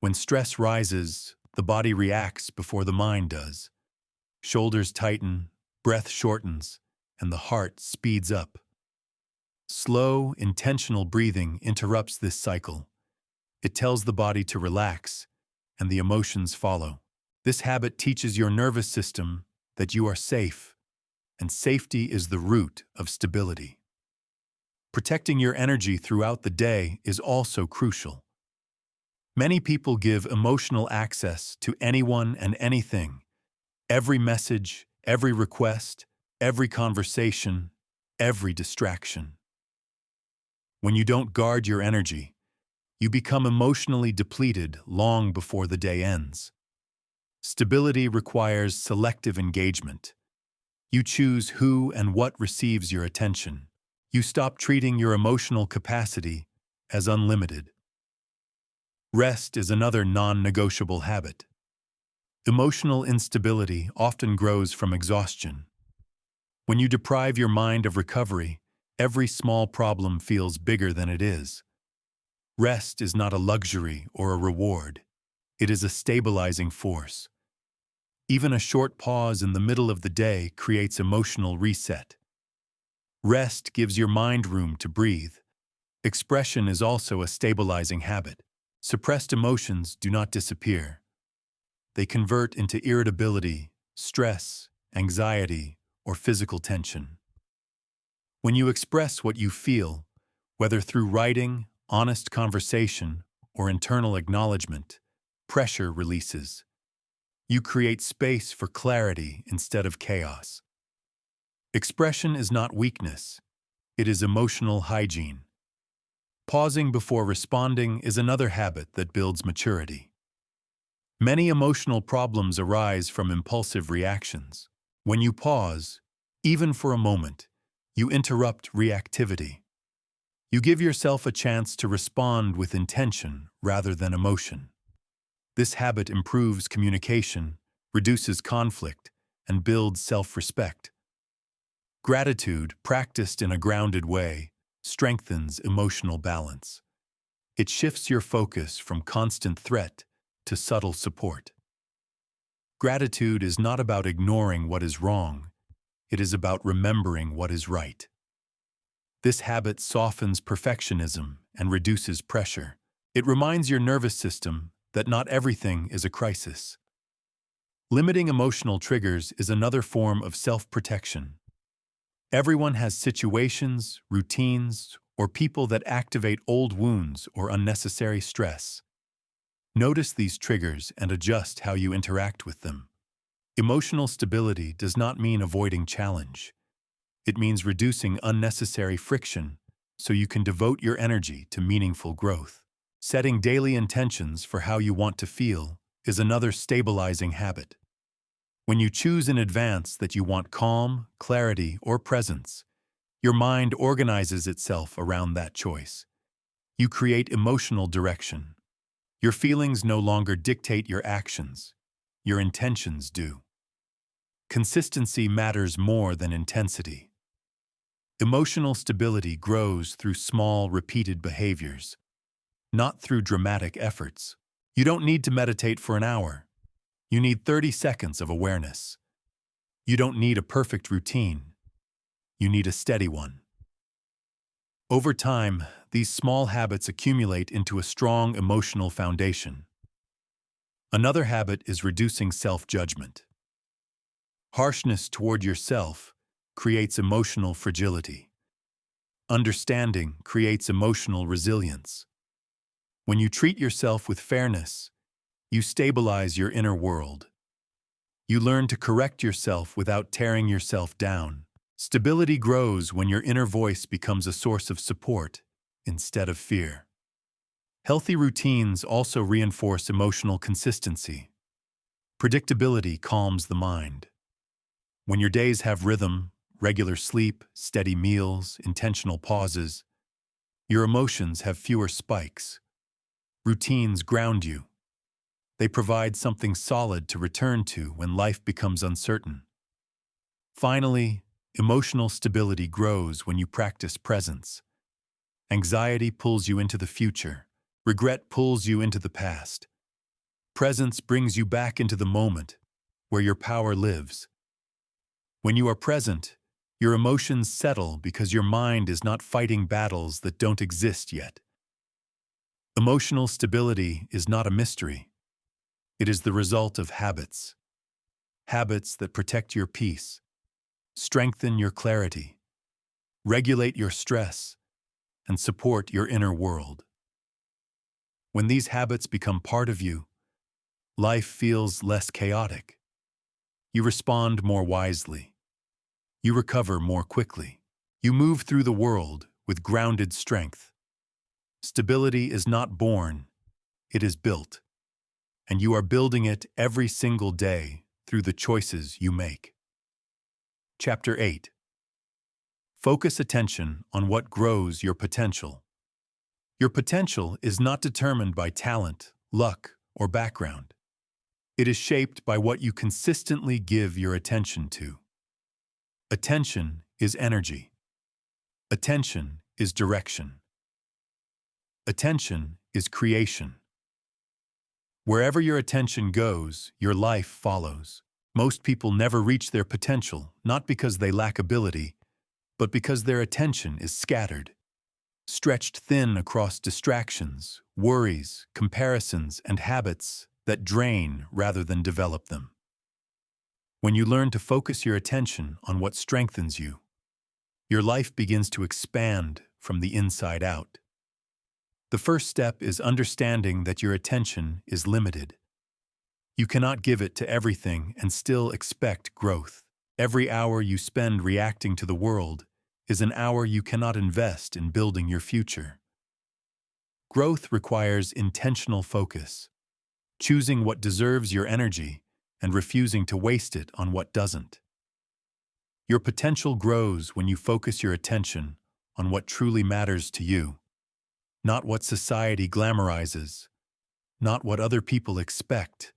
When stress rises, the body reacts before the mind does. Shoulders tighten, breath shortens, and the heart speeds up. Slow, intentional breathing interrupts this cycle. It tells the body to relax, and the emotions follow. This habit teaches your nervous system that you are safe, and safety is the root of stability. Protecting your energy throughout the day is also crucial. Many people give emotional access to anyone and anything. Every message, every request, every conversation, every distraction. When you don't guard your energy, you become emotionally depleted long before the day ends. Stability requires selective engagement. You choose who and what receives your attention. You stop treating your emotional capacity as unlimited. Rest is another non-negotiable habit. Emotional instability often grows from exhaustion. When you deprive your mind of recovery, every small problem feels bigger than it is. Rest is not a luxury or a reward. It is a stabilizing force. Even a short pause in the middle of the day creates emotional reset. Rest gives your mind room to breathe. Expression is also a stabilizing habit. Suppressed emotions do not disappear. They convert into irritability, stress, anxiety, or physical tension. When you express what you feel, whether through writing, honest conversation, or internal acknowledgement, pressure releases. You create space for clarity instead of chaos. Expression is not weakness. It is emotional hygiene. Pausing before responding is another habit that builds maturity. Many emotional problems arise from impulsive reactions. When you pause, even for a moment, you interrupt reactivity. You give yourself a chance to respond with intention rather than emotion. This habit improves communication, reduces conflict, and builds self-respect. Gratitude, practiced in a grounded way, strengthens emotional balance. It shifts your focus from constant threat to subtle support. Gratitude is not about ignoring what is wrong. It is about remembering what is right. This habit softens perfectionism and reduces pressure. It reminds your nervous system that not everything is a crisis. Limiting emotional triggers is another form of self-protection. Everyone has situations, routines, or people that activate old wounds or unnecessary stress. Notice these triggers and adjust how you interact with them. Emotional stability does not mean avoiding challenge. It means reducing unnecessary friction so you can devote your energy to meaningful growth. Setting daily intentions for how you want to feel is another stabilizing habit. When you choose in advance that you want calm, clarity, or presence, your mind organizes itself around that choice. You create emotional direction. Your feelings no longer dictate your actions. Your intentions do. Consistency matters more than intensity. Emotional stability grows through small, repeated behaviors, not through dramatic efforts. You don't need to meditate for an hour. You need 30 seconds of awareness. You don't need a perfect routine. You need a steady one. Over time, these small habits accumulate into a strong emotional foundation. Another habit is reducing self-judgment. Harshness toward yourself creates emotional fragility. Understanding creates emotional resilience. When you treat yourself with fairness, you stabilize your inner world. You learn to correct yourself without tearing yourself down. Stability grows when your inner voice becomes a source of support instead of fear. Healthy routines also reinforce emotional consistency. Predictability calms the mind. When your days have rhythm, regular sleep, steady meals, intentional pauses, your emotions have fewer spikes. Routines ground you. They provide something solid to return to when life becomes uncertain. Finally, emotional stability grows when you practice presence. Anxiety pulls you into the future. Regret pulls you into the past. Presence brings you back into the moment, where your power lives. When you are present, your emotions settle because your mind is not fighting battles that don't exist yet. Emotional stability is not a mystery. It is the result of habits. Habits that protect your peace, strengthen your clarity, regulate your stress, and support your inner world. When these habits become part of you, life feels less chaotic. You respond more wisely. You recover more quickly. You move through the world with grounded strength. Stability is not born, it is built. And you are building it every single day through the choices you make. Chapter 8. Focus attention on what grows your potential. Your potential is not determined by talent, luck, or background. It is shaped by what you consistently give your attention to. Attention is energy. Attention is direction. Attention is creation. Wherever your attention goes, your life follows. Most people never reach their potential, not because they lack ability, but because their attention is scattered, stretched thin across distractions, worries, comparisons, and habits that drain rather than develop them. When you learn to focus your attention on what strengthens you, your life begins to expand from the inside out. The first step is understanding that your attention is limited. You cannot give it to everything and still expect growth. Every hour you spend reacting to the world is an hour you cannot invest in building your future. Growth requires intentional focus, choosing what deserves your energy and refusing to waste it on what doesn't. Your potential grows when you focus your attention on what truly matters to you, not what society glamorizes, not what other people expect,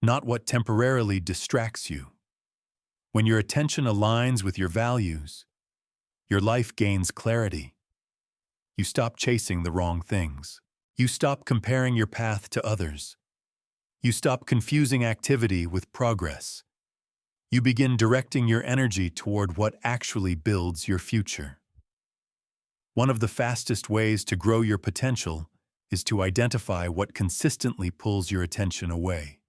not what temporarily distracts you. When your attention aligns with your values, your life gains clarity. You stop chasing the wrong things. You stop comparing your path to others. You stop confusing activity with progress. You begin directing your energy toward what actually builds your future. One of the fastest ways to grow your potential is to identify what consistently pulls your attention away.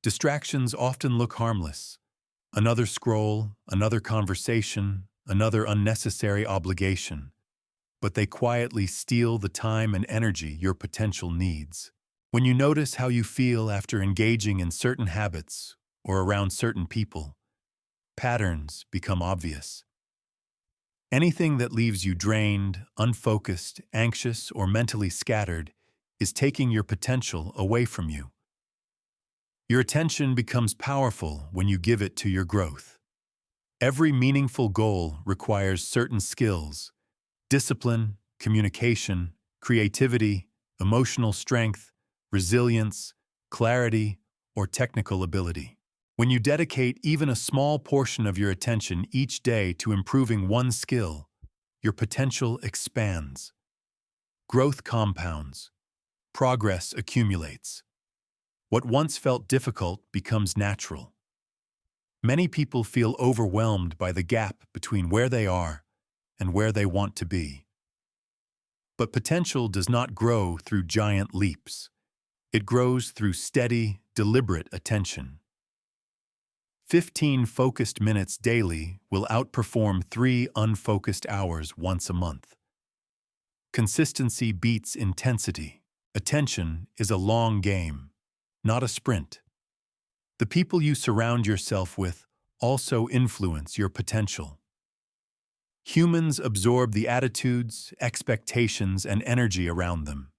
Distractions often look harmless. Another scroll, another conversation, another unnecessary obligation. But they quietly steal the time and energy your potential needs. When you notice how you feel after engaging in certain habits or around certain people, patterns become obvious. Anything that leaves you drained, unfocused, anxious, or mentally scattered is taking your potential away from you. Your attention becomes powerful when you give it to your growth. Every meaningful goal requires certain skills: discipline, communication, creativity, emotional strength, resilience, clarity, or technical ability. When you dedicate even a small portion of your attention each day to improving one skill, your potential expands. Growth compounds. Progress accumulates. What once felt difficult becomes natural. Many people feel overwhelmed by the gap between where they are and where they want to be. But potential does not grow through giant leaps. It grows through steady, deliberate attention. 15 focused minutes daily will outperform 3 unfocused hours once a month. Consistency beats intensity. Attention is a long game, not a sprint. The people you surround yourself with also influence your potential. Humans absorb the attitudes, expectations, and energy around them.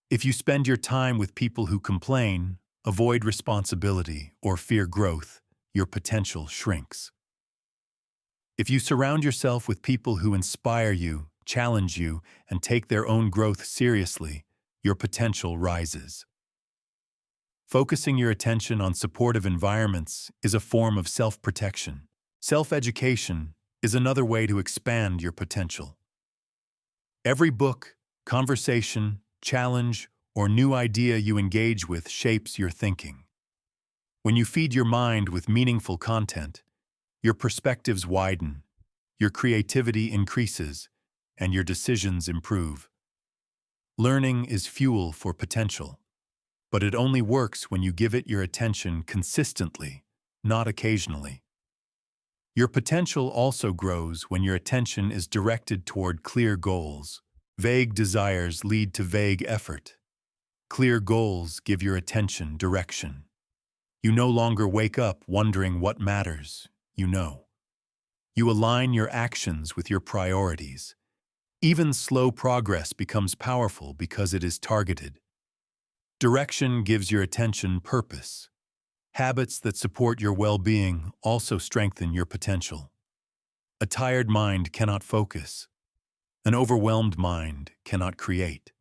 If you spend your time with people who complain, avoid responsibility, or fear growth, your potential shrinks. If you surround yourself with people who inspire you, challenge you, and take their own growth seriously, your potential rises. Focusing your attention on supportive environments is a form of self-protection. Self-education is another way to expand your potential. Every book, conversation, challenge, or new idea you engage with shapes your thinking. When you feed your mind with meaningful content, your perspectives widen, your creativity increases, and your decisions improve. Learning is fuel for potential, but it only works when you give it your attention consistently, not occasionally. Your potential also grows when your attention is directed toward clear goals. Vague desires lead to vague effort. Clear goals give your attention direction. You no longer wake up wondering what matters, you know. You align your actions with your priorities. Even slow progress becomes powerful because it is targeted. Direction gives your attention purpose. Habits that support your well-being also strengthen your potential. A tired mind cannot focus. An overwhelmed mind cannot create.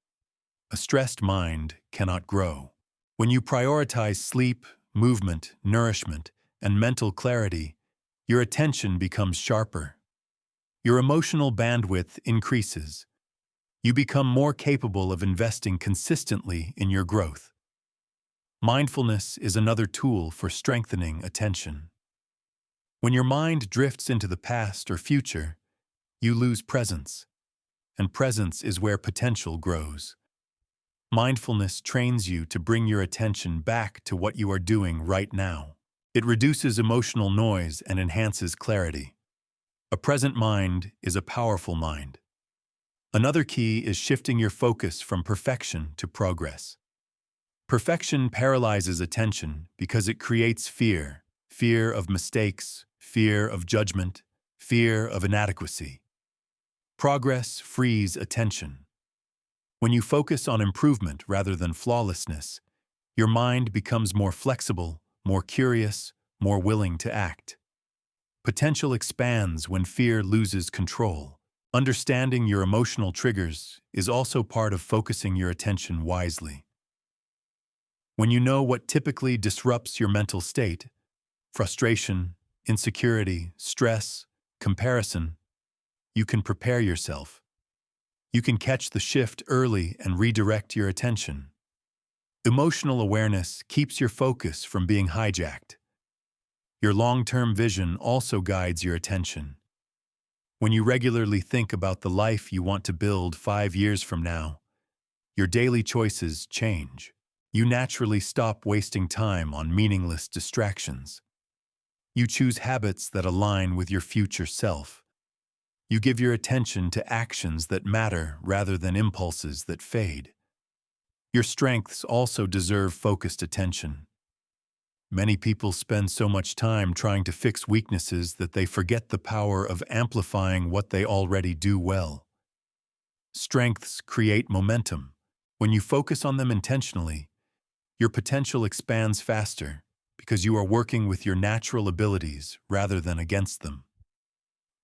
A stressed mind cannot grow. When you prioritize sleep, movement, nourishment, and mental clarity, your attention becomes sharper. Your emotional bandwidth increases. You become more capable of investing consistently in your growth. Mindfulness is another tool for strengthening attention. When your mind drifts into the past or future, you lose presence, and presence is where potential grows. Mindfulness trains you to bring your attention back to what you are doing right now. It reduces emotional noise and enhances clarity. A present mind is a powerful mind. Another key is shifting your focus from perfection to progress. Perfection paralyzes attention because it creates fear of mistakes, fear of judgment, fear of inadequacy. Progress frees attention. When you focus on improvement rather than flawlessness, your mind becomes more flexible, more curious, more willing to act. Potential expands when fear loses control. Understanding your emotional triggers is also part of focusing your attention wisely. When you know what typically disrupts your mental state, frustration, insecurity, stress, comparison, you can prepare yourself. You can catch the shift early and redirect your attention. Emotional awareness keeps your focus from being hijacked. Your long-term vision also guides your attention. When you regularly think about the life you want to build 5 years from now, your daily choices change. You naturally stop wasting time on meaningless distractions. You choose habits that align with your future self. You give your attention to actions that matter rather than impulses that fade. Your strengths also deserve focused attention. Many people spend so much time trying to fix weaknesses that they forget the power of amplifying what they already do well. Strengths create momentum. When you focus on them intentionally, your potential expands faster because you are working with your natural abilities rather than against them.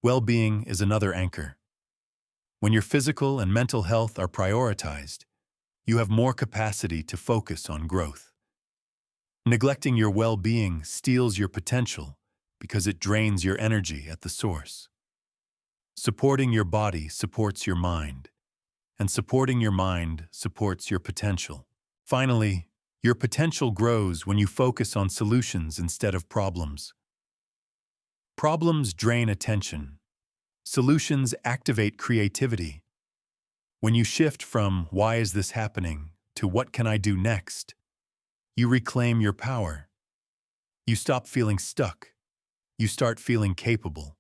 Well-being is another anchor. When your physical and mental health are prioritized, you have more capacity to focus on growth. Neglecting your well-being steals your potential because it drains your energy at the source. Supporting your body supports your mind, and supporting your mind supports your potential. Finally, your potential grows when you focus on solutions instead of problems. Problems drain attention. Solutions activate creativity. When you shift from "why is this happening" to "what can I do next?", you reclaim your power. You stop feeling stuck. You start feeling capable.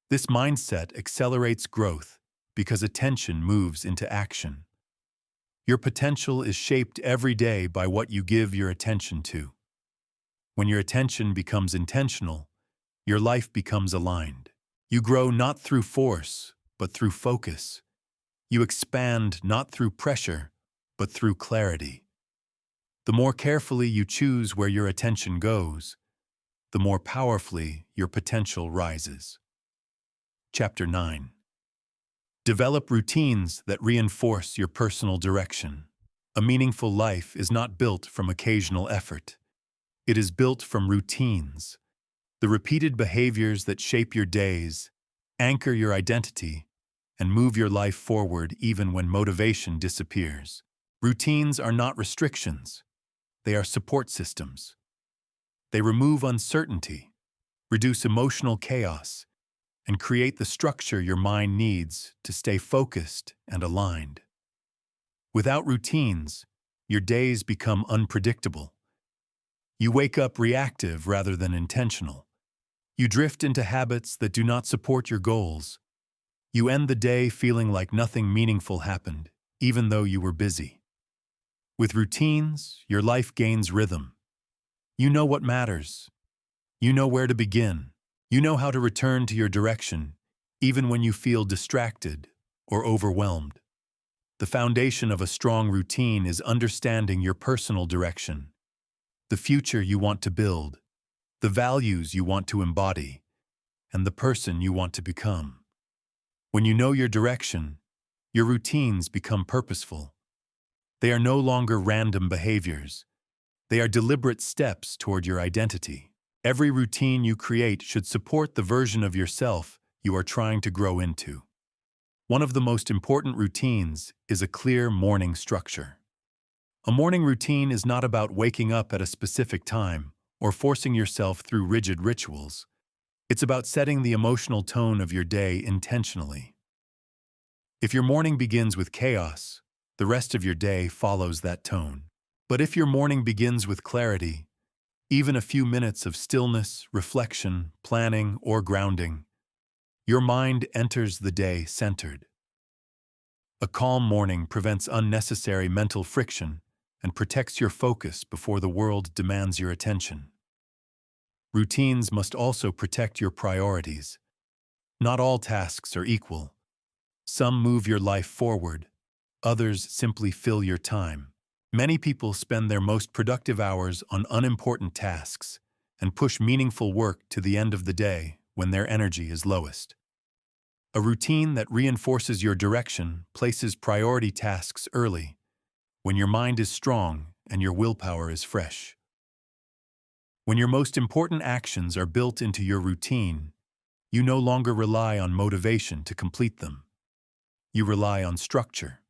This mindset accelerates growth because attention moves into action. Your potential is shaped every day by what you give your attention to. When your attention becomes intentional, your life becomes aligned. You grow not through force, but through focus. You expand not through pressure, but through clarity. The more carefully you choose where your attention goes, the more powerfully your potential rises. Chapter 9. Develop routines that reinforce your personal direction. A meaningful life is not built from occasional effort. It is built from routines, the repeated behaviors that shape your days, anchor your identity, and move your life forward even when motivation disappears. Routines are not restrictions. They are support systems. They remove uncertainty, reduce emotional chaos, and create the structure your mind needs to stay focused and aligned. Without routines, your days become unpredictable. You wake up reactive rather than intentional. You drift into habits that do not support your goals. You end the day feeling like nothing meaningful happened, even though you were busy. With routines, your life gains rhythm. You know what matters. You know where to begin. You know how to return to your direction, even when you feel distracted or overwhelmed. The foundation of a strong routine is understanding your personal direction, the future you want to build, the values you want to embody, and the person you want to become. When you know your direction, your routines become purposeful. They are no longer random behaviors. They are deliberate steps toward your identity. Every routine you create should support the version of yourself you are trying to grow into. One of the most important routines is a clear morning structure. A morning routine is not about waking up at a specific time or forcing yourself through rigid rituals. It's about setting the emotional tone of your day intentionally. If your morning begins with chaos, the rest of your day follows that tone. But if your morning begins with clarity, even a few minutes of stillness, reflection, planning, or grounding, your mind enters the day centered. A calm morning prevents unnecessary mental friction and protects your focus before the world demands your attention. Routines must also protect your priorities. Not all tasks are equal. Some move your life forward, others simply fill your time. Many people spend their most productive hours on unimportant tasks and push meaningful work to the end of the day when their energy is lowest. A routine that reinforces your direction places priority tasks early, when your mind is strong and your willpower is fresh. When your most important actions are built into your routine, you no longer rely on motivation to complete them. You rely on structure.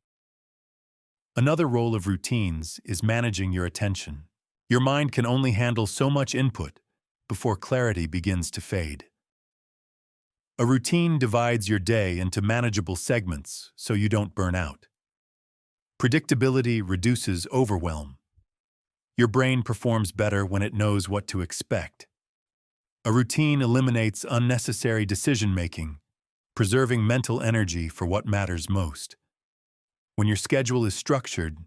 Another role of routines is managing your attention. Your mind can only handle so much input before clarity begins to fade. A routine divides your day into manageable segments so you don't burn out. Predictability reduces overwhelm. Your brain performs better when it knows what to expect. A routine eliminates unnecessary decision-making, preserving mental energy for what matters most. When your schedule is structured,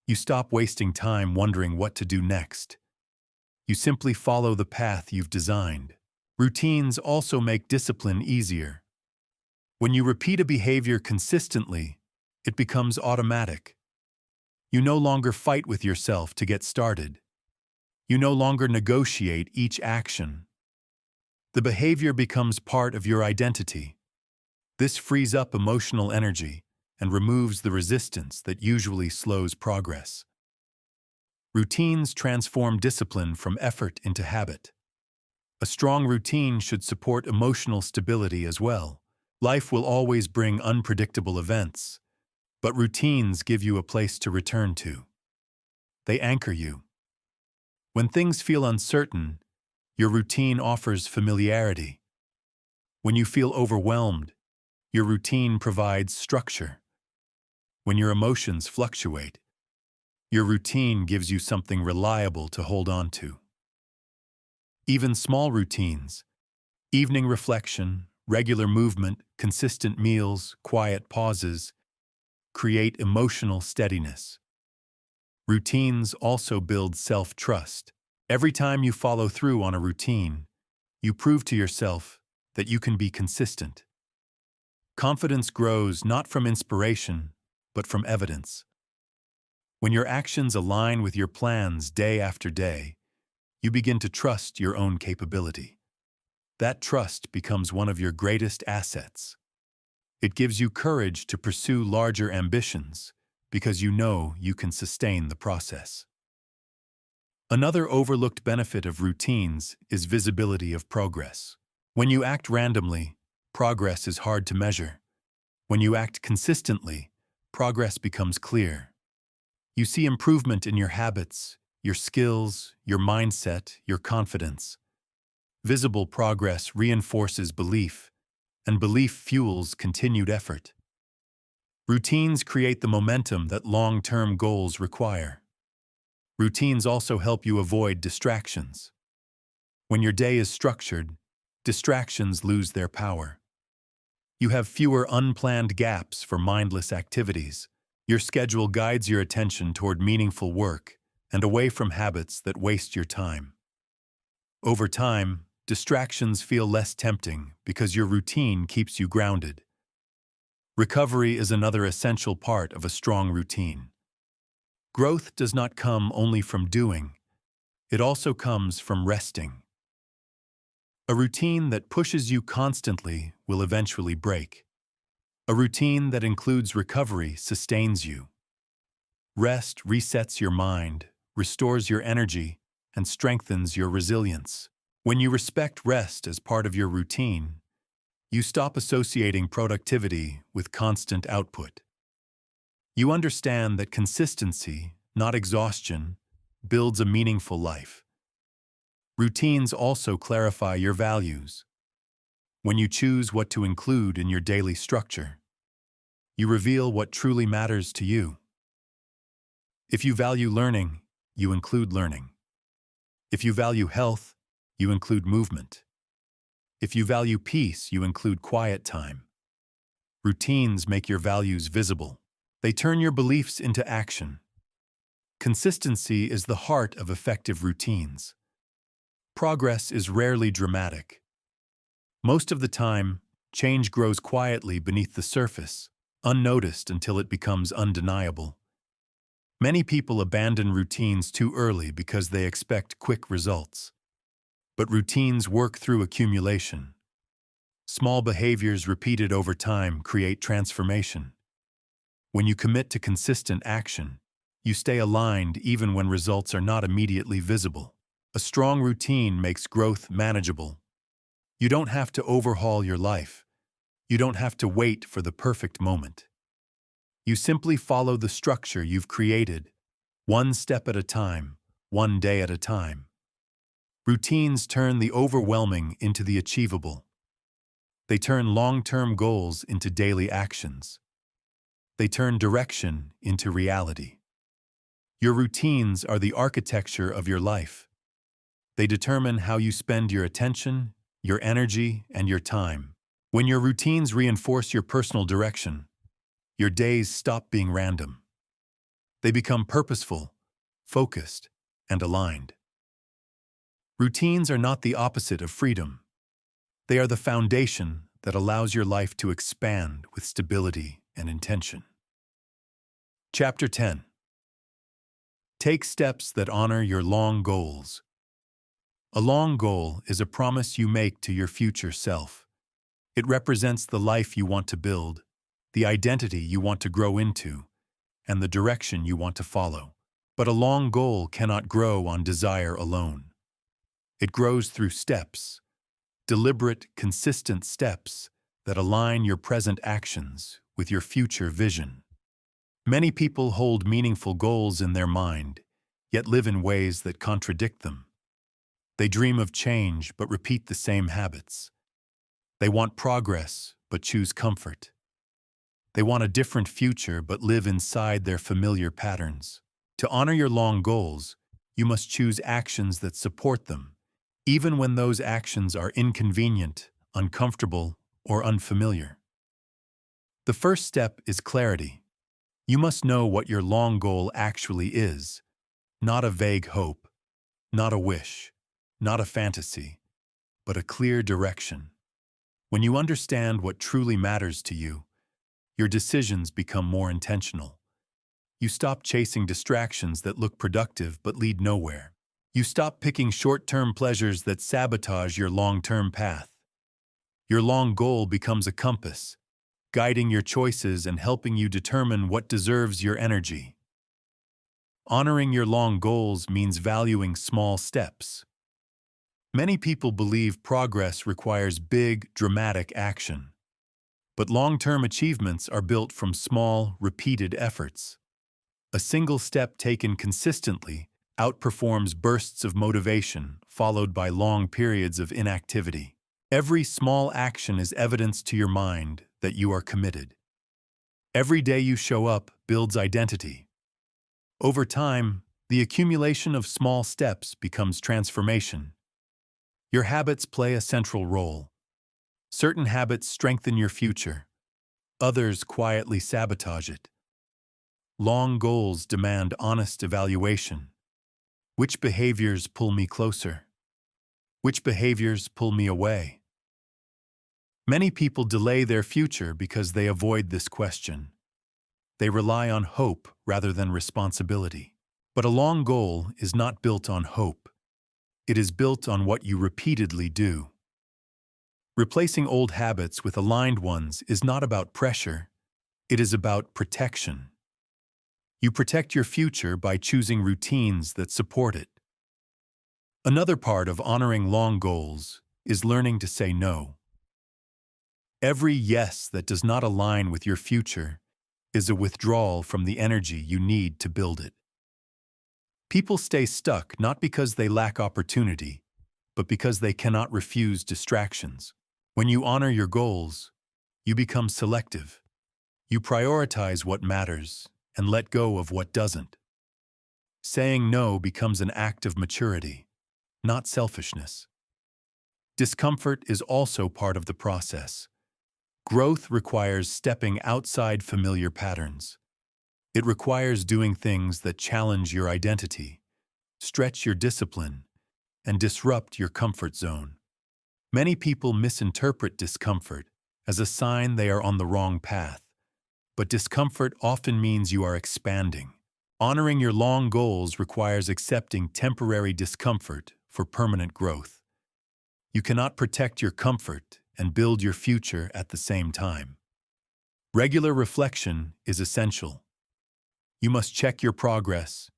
you stop wasting time wondering what to do next. You simply follow the path you've designed. Routines also make discipline easier. When you repeat a behavior consistently, it becomes automatic. You no longer fight with yourself to get started. You no longer negotiate each action. The behavior becomes part of your identity. This frees up emotional energy and removes the resistance that usually slows progress. Routines transform discipline from effort into habit. A strong routine should support emotional stability as well. Life will always bring unpredictable events, but routines give you a place to return to. They anchor you. When things feel uncertain, your routine offers familiarity. When you feel overwhelmed, your routine provides structure. When your emotions fluctuate, your routine gives you something reliable to hold on to. Even small routines, evening reflection, regular movement, consistent meals, quiet pauses, create emotional steadiness. Routines also build self-trust. Every time you follow through on a routine, you prove to yourself that you can be consistent. Confidence grows not from inspiration, but from evidence. When your actions align with your plans day after day, you begin to trust your own capability. That trust becomes one of your greatest assets. It gives you courage to pursue larger ambitions because you know you can sustain the process. Another overlooked benefit of routines is visibility of progress. When you act randomly, progress is hard to measure. When you act consistently, progress becomes clear. You see improvement in your habits, your skills, your mindset, your confidence. Visible progress reinforces belief, and belief fuels continued effort. Routines create the momentum that long-term goals require. Routines also help you avoid distractions. When your day is structured, distractions lose their power. You have fewer unplanned gaps for mindless activities. Your schedule guides your attention toward meaningful work and away from habits that waste your time. Over time, distractions feel less tempting because your routine keeps you grounded. Recovery is another essential part of a strong routine. Growth does not come only from doing, it also comes from resting. A routine that pushes you constantly will eventually break. A routine that includes recovery sustains you. Rest resets your mind, restores your energy, and strengthens your resilience. When you respect rest as part of your routine, you stop associating productivity with constant output. You understand that consistency, not exhaustion, builds a meaningful life. Routines also clarify your values. When you choose what to include in your daily structure, you reveal what truly matters to you. If you value learning, you include learning. If you value health, you include movement. If you value peace, you include quiet time. Routines make your values visible. They turn your beliefs into action. Consistency is the heart of effective routines. Progress is rarely dramatic. Most of the time, change grows quietly beneath the surface, unnoticed until it becomes undeniable. Many people abandon routines too early because they expect quick results. But routines work through accumulation. Small behaviors repeated over time create transformation. When you commit to consistent action, you stay aligned even when results are not immediately visible. A strong routine makes growth manageable. You don't have to overhaul your life. You don't have to wait for the perfect moment. You simply follow the structure you've created, one step at a time, one day at a time. Routines turn the overwhelming into the achievable. They turn long-term goals into daily actions. They turn direction into reality. Your routines are the architecture of your life. They determine how you spend your attention, your energy, and your time. When your routines reinforce your personal direction, your days stop being random. They become purposeful, focused, and aligned. Routines are not the opposite of freedom. They are the foundation that allows your life to expand with stability and intention. Chapter 10. Take steps that honor your long goals. A long goal is a promise you make to your future self. It represents the life you want to build, the identity you want to grow into, and the direction you want to follow. But a long goal cannot grow on desire alone. It grows through steps, deliberate, consistent steps that align your present actions with your future vision. Many people hold meaningful goals in their mind, yet live in ways that contradict them. They dream of change but repeat the same habits. They want progress but choose comfort. They want a different future but live inside their familiar patterns. To honor your long goals, you must choose actions that support them, even when those actions are inconvenient, uncomfortable, or unfamiliar. The first step is clarity. You must know what your long goal actually is, not a vague hope, not a wish, not a fantasy, but a clear direction. When you understand what truly matters to you, your decisions become more intentional. You stop chasing distractions that look productive but lead nowhere. You stop picking short-term pleasures that sabotage your long-term path. Your long goal becomes a compass, guiding your choices and helping you determine what deserves your energy. Honoring your long goals means valuing small steps. Many people believe progress requires big, dramatic action. But long-term achievements are built from small, repeated efforts. A single step taken consistently outperforms bursts of motivation followed by long periods of inactivity. Every small action is evidence to your mind that you are committed. Every day you show up builds identity. Over time, the accumulation of small steps becomes transformation. Your habits play a central role. Certain habits strengthen your future. Others quietly sabotage it. Long goals demand honest evaluation. Which behaviors pull me closer? Which behaviors pull me away? Many people delay their future because they avoid this question. They rely on hope rather than responsibility. But a long goal is not built on hope. It is built on what you repeatedly do. Replacing old habits with aligned ones is not about pressure, it is about protection. You protect your future by choosing routines that support it. Another part of honoring long goals is learning to say no. Every yes that does not align with your future is a withdrawal from the energy you need to build it. People stay stuck not because they lack opportunity, but because they cannot refuse distractions. When you honor your goals, you become selective. You prioritize what matters and let go of what doesn't. Saying no becomes an act of maturity, not selfishness. Discomfort is also part of the process. Growth requires stepping outside familiar patterns. It requires doing things that challenge your identity, stretch your discipline, and disrupt your comfort zone. Many people misinterpret discomfort as a sign they are on the wrong path, but discomfort often means you are expanding. Honoring your long goals requires accepting temporary discomfort for permanent growth. You cannot protect your comfort and build your future at the same time. Regular reflection is essential. You must check your progress,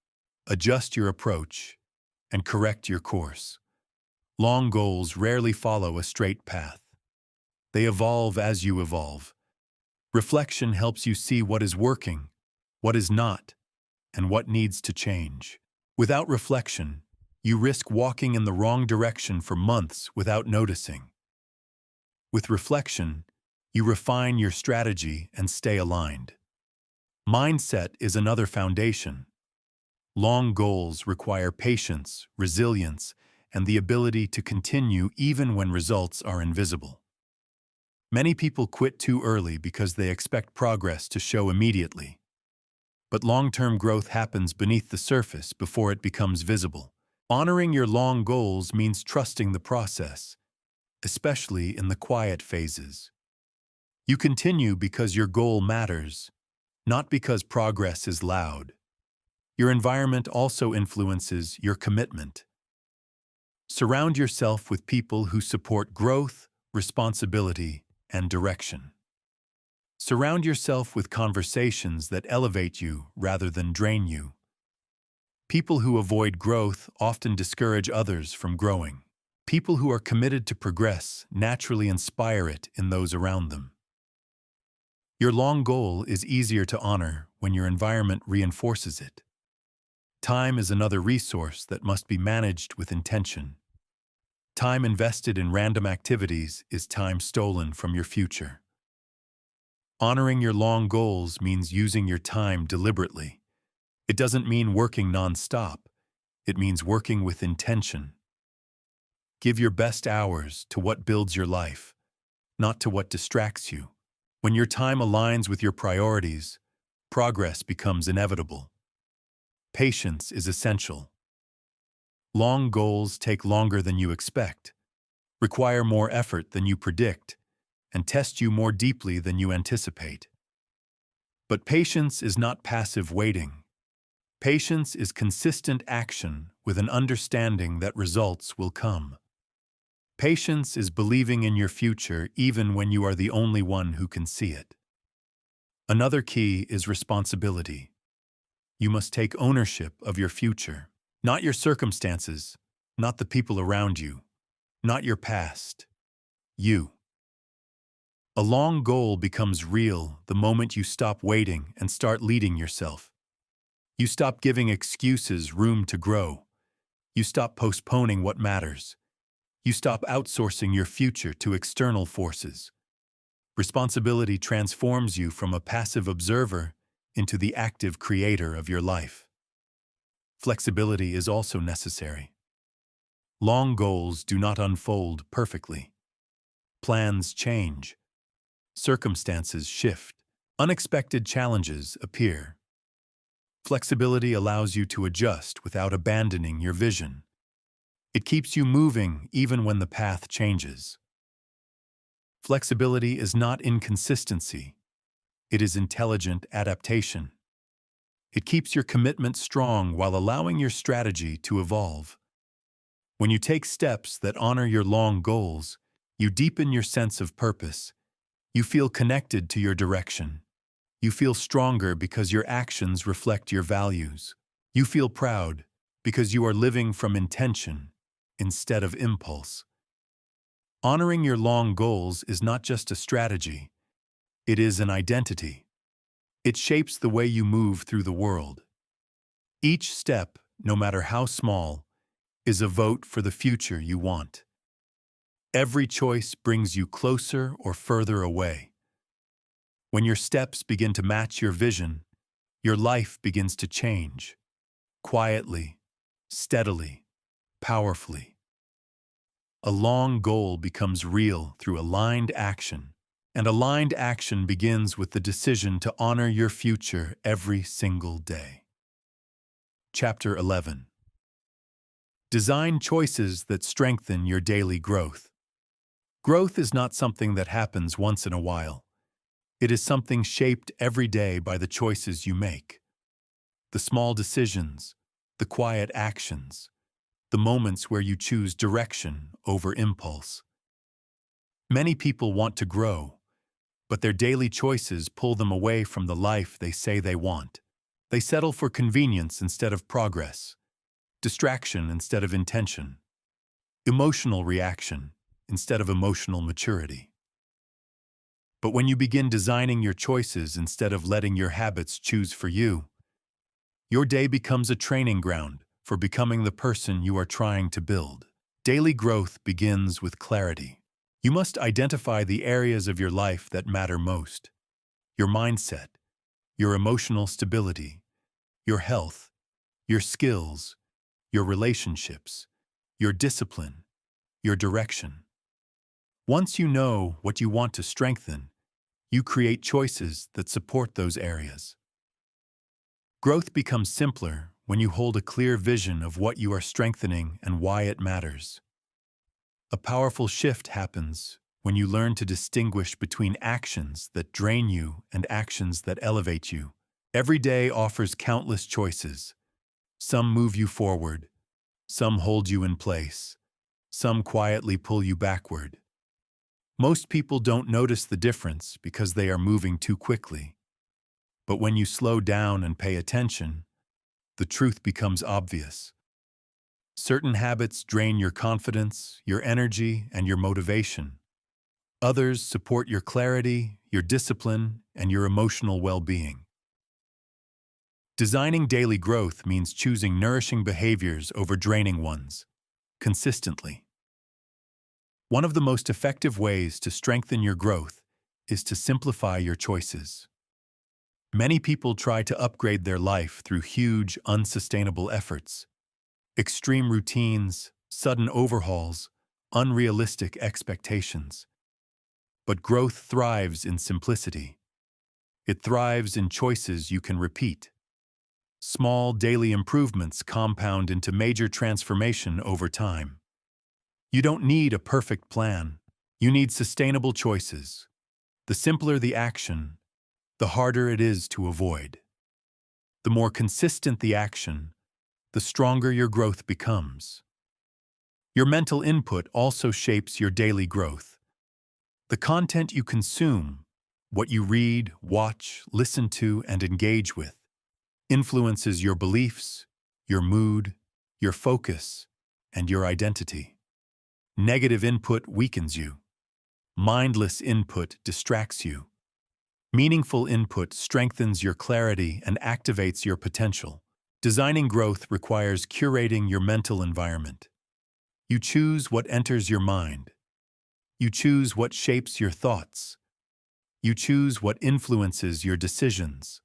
adjust your approach, and correct your course. Long goals rarely follow a straight path. They evolve as you evolve. Reflection helps you see what is working, what is not, and what needs to change. Without reflection, you risk walking in the wrong direction for months without noticing. With reflection, you refine your strategy and stay aligned. Mindset is another foundation. Long goals require patience, resilience, and the ability to continue even when results are invisible. Many people quit too early because they expect progress to show immediately. But long-term growth happens beneath the surface before it becomes visible. Honoring your long goals means trusting the process, especially in the quiet phases. You continue because your goal matters, not because progress is loud. Your environment also influences your commitment. Surround yourself with people who support growth, responsibility, and direction. Surround yourself with conversations that elevate you rather than drain you. People who avoid growth often discourage others from growing. People who are committed to progress naturally inspire it in those around them. Your long goal is easier to honor when your environment reinforces it. Time is another resource that must be managed with intention. Time invested in random activities is time stolen from your future. Honoring your long goals means using your time deliberately. It doesn't mean working non-stop. It means working with intention. Give your best hours to what builds your life, not to what distracts you. When your time aligns with your priorities, progress becomes inevitable. Patience is essential. Long goals take longer than you expect, require more effort than you predict, and test you more deeply than you anticipate. But patience is not passive waiting. Patience is consistent action with an understanding that results will come. Patience is believing in your future even when you are the only one who can see it. Another key is responsibility. You must take ownership of your future, not your circumstances, not the people around you, not your past. You. A long goal becomes real the moment you stop waiting and start leading yourself. You stop giving excuses room to grow. You stop postponing what matters. You stop outsourcing your future to external forces. Responsibility transforms you from a passive observer into the active creator of your life. Flexibility is also necessary. Long goals do not unfold perfectly. Plans change. Circumstances shift. Unexpected challenges appear. Flexibility allows you to adjust without abandoning your vision. It keeps you moving even when the path changes. Flexibility is not inconsistency. It is intelligent adaptation. It keeps your commitment strong while allowing your strategy to evolve. When you take steps that honor your long goals, You deepen your sense of purpose. You feel connected to your direction. You feel stronger because your actions reflect your values. You feel proud because you are living from intention instead of impulse. Honoring your long goals is not just a strategy, it is an identity. It shapes the way you move through the world. Each step, no matter how small, is a vote for the future you want. Every choice brings you closer or further away. When your steps begin to match your vision, your life begins to change. Quietly, steadily, powerfully. A long goal becomes real through aligned action, and aligned action begins with the decision to honor your future every single day. Chapter 11. Design choices that strengthen your daily growth. Growth is not something that happens once in a while. It is something shaped every day by the choices you make. The small decisions, the quiet actions, the moments where you choose direction over impulse. Many people want to grow, but their daily choices pull them away from the life they say they want. They settle for convenience instead of progress, distraction instead of intention, emotional reaction instead of emotional maturity. But when you begin designing your choices instead of letting your habits choose for you, your day becomes a training ground for becoming the person you are trying to build. Daily growth begins with clarity. You must identify the areas of your life that matter most: your mindset, your emotional stability, your health, your skills, your relationships, your discipline, your direction. Once you know what you want to strengthen, you create choices that support those areas. Growth becomes simpler when you hold a clear vision of what you are strengthening and why it matters. A powerful shift happens when you learn to distinguish between actions that drain you and actions that elevate you. Every day offers countless choices. Some move you forward, some hold you in place, some quietly pull you backward. Most people don't notice the difference because they are moving too quickly. But when you slow down and pay attention, the truth becomes obvious. Certain habits drain your confidence, your energy, and your motivation. Others support your clarity, your discipline, and your emotional well-being. Designing daily growth means choosing nourishing behaviors over draining ones, consistently. One of the most effective ways to strengthen your growth is to simplify your choices. Many people try to upgrade their life through huge, unsustainable efforts. Extreme routines, sudden overhauls, unrealistic expectations. But growth thrives in simplicity. It thrives in choices you can repeat. Small daily improvements compound into major transformation over time. You don't need a perfect plan. You need sustainable choices. The simpler the action, the harder it is to avoid. The more consistent the action, the stronger your growth becomes. Your mental input also shapes your daily growth. The content you consume, what you read, watch, listen to, and engage with, influences your beliefs, your mood, your focus, and your identity. Negative input weakens you. Mindless input distracts you. Meaningful input strengthens your clarity and activates your potential. Designing growth requires curating your mental environment. You choose what enters your mind. You choose what shapes your thoughts. You choose what influences your decisions.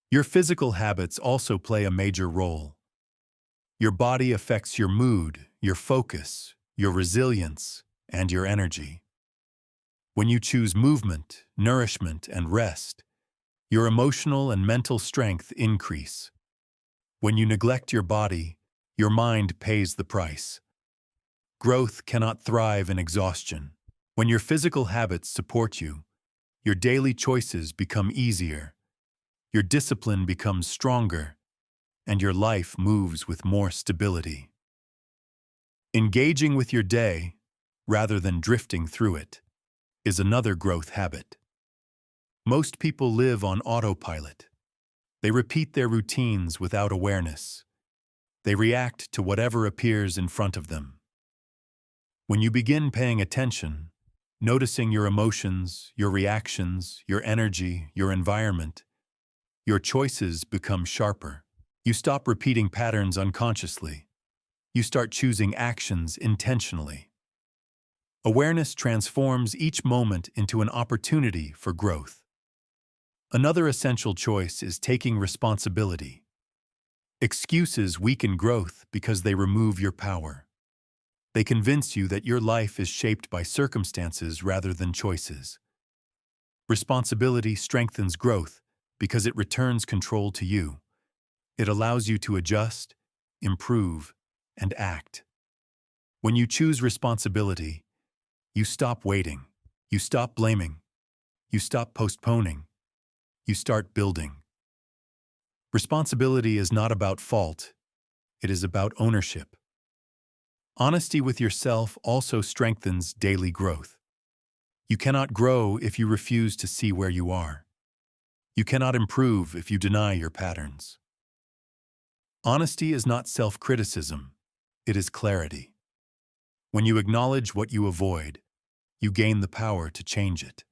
Your physical habits also play a major role. Your body affects your mood, your focus, your resilience, and your energy. When you choose movement, nourishment, and rest, your emotional and mental strength increase. When you neglect your body, your mind pays the price. Growth cannot thrive in exhaustion. When your physical habits support you, your daily choices become easier, your discipline becomes stronger, and your life moves with more stability. Engaging with your day, rather than drifting through it, is another growth habit. Most people live on autopilot. They repeat their routines without awareness. They react to whatever appears in front of them. When you begin paying attention, noticing your emotions, your reactions, your energy, your environment, your choices become sharper. You stop repeating patterns unconsciously. You start choosing actions intentionally. Awareness transforms each moment into an opportunity for growth. Another essential choice is taking responsibility. Excuses weaken growth because they remove your power. They convince you that your life is shaped by circumstances rather than choices. Responsibility strengthens growth because it returns control to you. It allows you to adjust, improve, and act. When you choose responsibility, you stop waiting, you stop blaming, you stop postponing, you start building. Responsibility is not about fault, it is about ownership. Honesty with yourself also strengthens daily growth. You cannot grow if you refuse to see where you are. You cannot improve if you deny your patterns. Honesty is not self-criticism, it is clarity. When you acknowledge what you avoid, you gain the power to change it.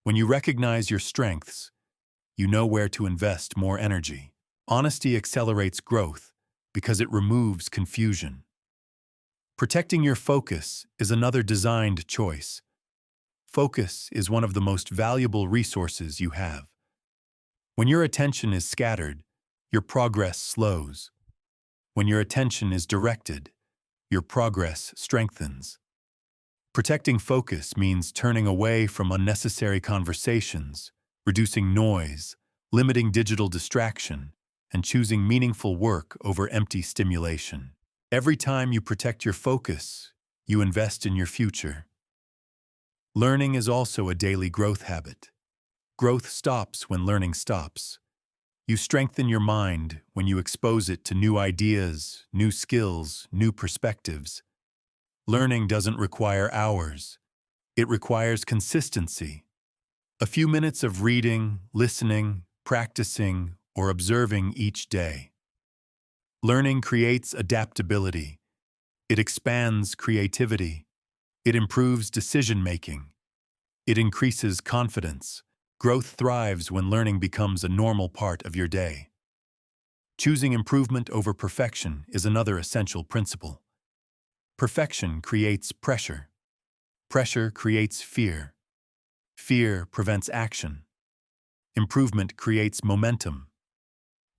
When you recognize your strengths, you know where to invest more energy. Honesty accelerates growth because it removes confusion. Protecting your focus is another designed choice. Focus is one of the most valuable resources you have. When your attention is scattered, your progress slows. When your attention is directed, your progress strengthens. Protecting focus means turning away from unnecessary conversations, reducing noise, limiting digital distraction, and choosing meaningful work over empty stimulation. Every time you protect your focus, you invest in your future. Learning is also a daily growth habit. Growth stops when learning stops. You strengthen your mind when you expose it to new ideas, new skills, new perspectives. Learning doesn't require hours. It requires consistency. A few minutes of reading, listening, practicing, or observing each day. Learning creates adaptability. It expands creativity. It improves decision-making. It increases confidence. Growth thrives when learning becomes a normal part of your day. Choosing improvement over perfection is another essential principle. Perfection creates pressure. Pressure creates fear. Fear prevents action. Improvement creates momentum.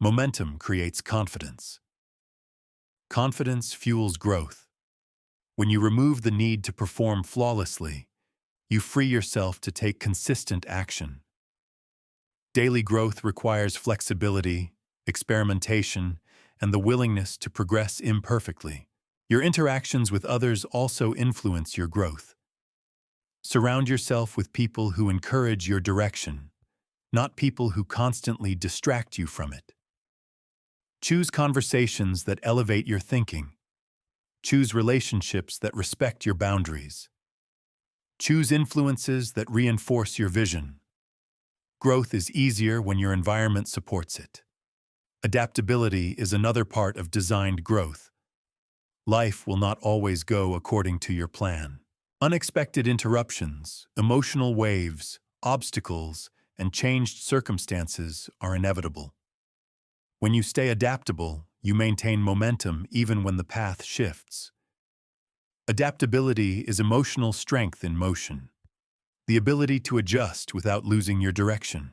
Momentum creates confidence. Confidence fuels growth. When you remove the need to perform flawlessly, you free yourself to take consistent action. Daily growth requires flexibility, experimentation, and the willingness to progress imperfectly. Your interactions with others also influence your growth. Surround yourself with people who encourage your direction, not people who constantly distract you from it. Choose conversations that elevate your thinking. Choose relationships that respect your boundaries. Choose influences that reinforce your vision. Growth is easier when your environment supports it. Adaptability is another part of designed growth. Life will not always go according to your plan. Unexpected interruptions, emotional waves, obstacles, and changed circumstances are inevitable. When you stay adaptable, you maintain momentum even when the path shifts. Adaptability is emotional strength in motion, the ability to adjust without losing your direction.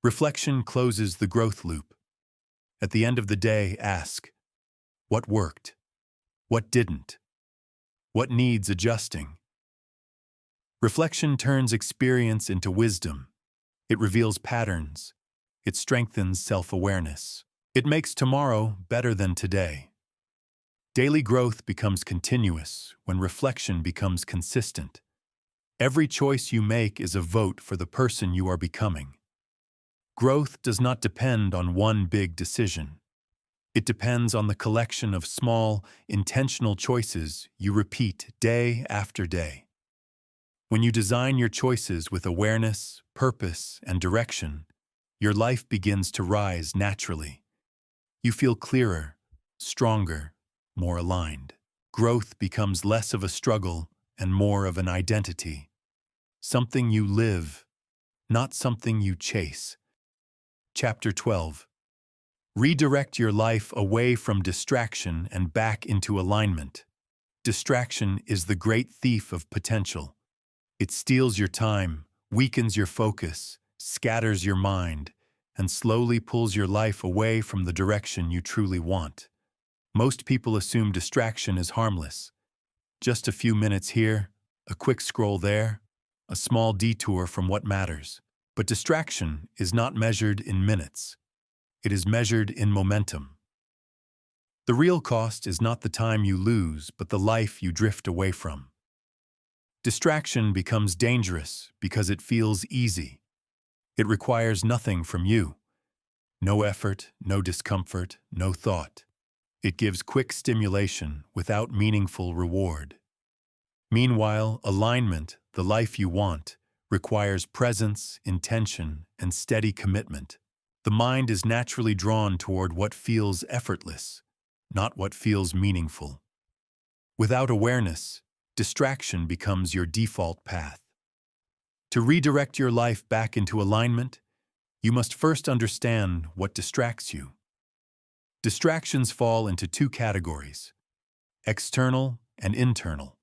Reflection closes the growth loop. At the end of the day, ask, what worked? What didn't? What needs adjusting? Reflection turns experience into wisdom. It reveals patterns. It strengthens self-awareness. It makes tomorrow better than today. Daily growth becomes continuous when reflection becomes consistent. Every choice you make is a vote for the person you are becoming. Growth does not depend on one big decision. It depends on the collection of small, intentional choices you repeat day after day. When you design your choices with awareness, purpose, and direction, your life begins to rise naturally. You feel clearer, stronger, more aligned. Growth becomes less of a struggle and more of an identity. Something you live, not something you chase. Chapter 12. Redirect your life away from distraction and back into alignment. Distraction is the great thief of potential. It steals your time, weakens your focus, scatters your mind, and slowly pulls your life away from the direction you truly want. Most people assume distraction is harmless. Just a few minutes here, a quick scroll there, a small detour from what matters. But distraction is not measured in minutes. It is measured in momentum. The real cost is not the time you lose, but the life you drift away from. Distraction becomes dangerous because it feels easy. It requires nothing from you. No effort, no discomfort, no thought. It gives quick stimulation without meaningful reward. Meanwhile, alignment, the life you want, requires presence, intention, and steady commitment. The mind is naturally drawn toward what feels effortless, not what feels meaningful. Without awareness, distraction becomes your default path. To redirect your life back into alignment, you must first understand what distracts you. Distractions fall into two categories: external and internal.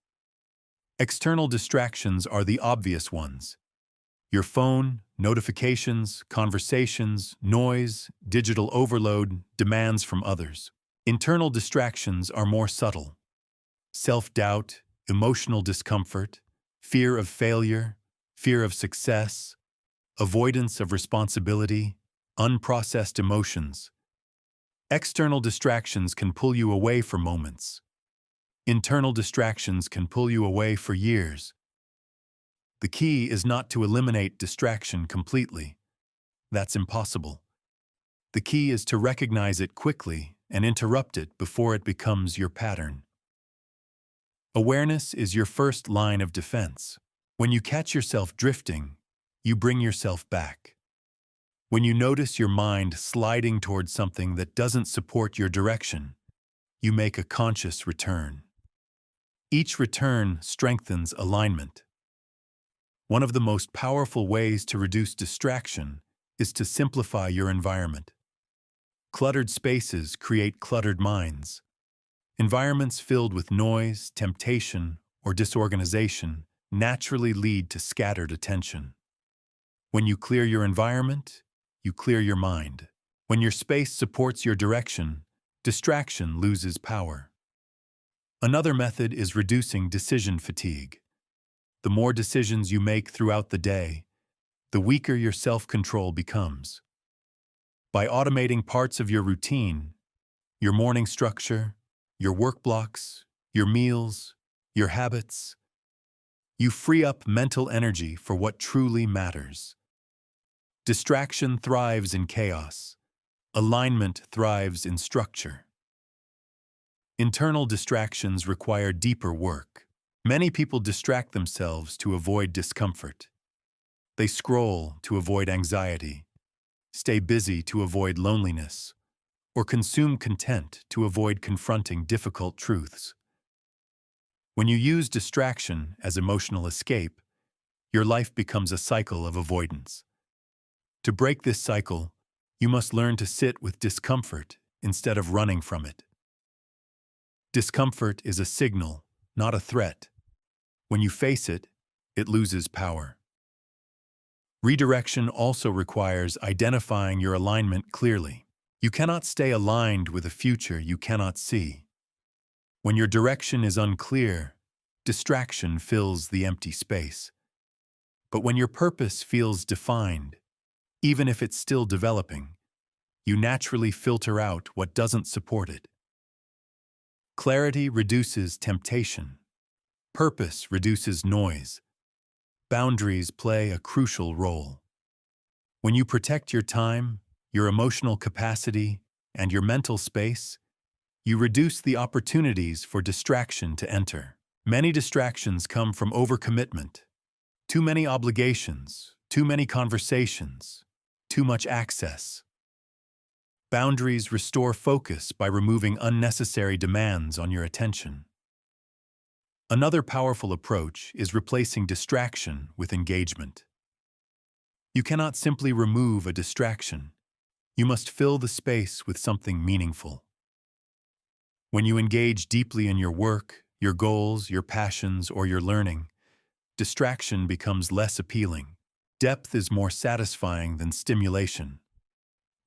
External distractions are the obvious ones. Your phone, notifications, conversations, noise, digital overload, demands from others. Internal distractions are more subtle. Self-doubt, emotional discomfort, fear of failure, fear of success, avoidance of responsibility, unprocessed emotions. External distractions can pull you away for moments. Internal distractions can pull you away for years. The key is not to eliminate distraction completely. That's impossible. The key is to recognize it quickly and interrupt it before it becomes your pattern. Awareness is your first line of defense. When you catch yourself drifting, you bring yourself back. When you notice your mind sliding towards something that doesn't support your direction, you make a conscious return. Each return strengthens alignment. One of the most powerful ways to reduce distraction is to simplify your environment. Cluttered spaces create cluttered minds. Environments filled with noise, temptation, or disorganization naturally lead to scattered attention. When you clear your environment, you clear your mind. When your space supports your direction, distraction loses power. Another method is reducing decision fatigue. The more decisions you make throughout the day, the weaker your self-control becomes. By automating parts of your routine, your morning structure, your work blocks, your meals, your habits, you free up mental energy for what truly matters. Distraction thrives in chaos. Alignment thrives in structure. Internal distractions require deeper work. Many people distract themselves to avoid discomfort. They scroll to avoid anxiety, stay busy to avoid loneliness, or consume content to avoid confronting difficult truths. When you use distraction as emotional escape, your life becomes a cycle of avoidance. To break this cycle, you must learn to sit with discomfort instead of running from it. Discomfort is a signal, not a threat. When you face it, it loses power. Redirection also requires identifying your alignment clearly. You cannot stay aligned with a future you cannot see. When your direction is unclear, distraction fills the empty space. But when your purpose feels defined, even if it's still developing, you naturally filter out what doesn't support it. Clarity reduces temptation. Purpose reduces noise. Boundaries play a crucial role. When you protect your time, your emotional capacity, and your mental space, you reduce the opportunities for distraction to enter. Many distractions come from overcommitment, too many obligations, too many conversations, too much access. Boundaries restore focus by removing unnecessary demands on your attention. Another powerful approach is replacing distraction with engagement. You cannot simply remove a distraction. You must fill the space with something meaningful. When you engage deeply in your work, your goals, your passions, or your learning, distraction becomes less appealing. Depth is more satisfying than stimulation.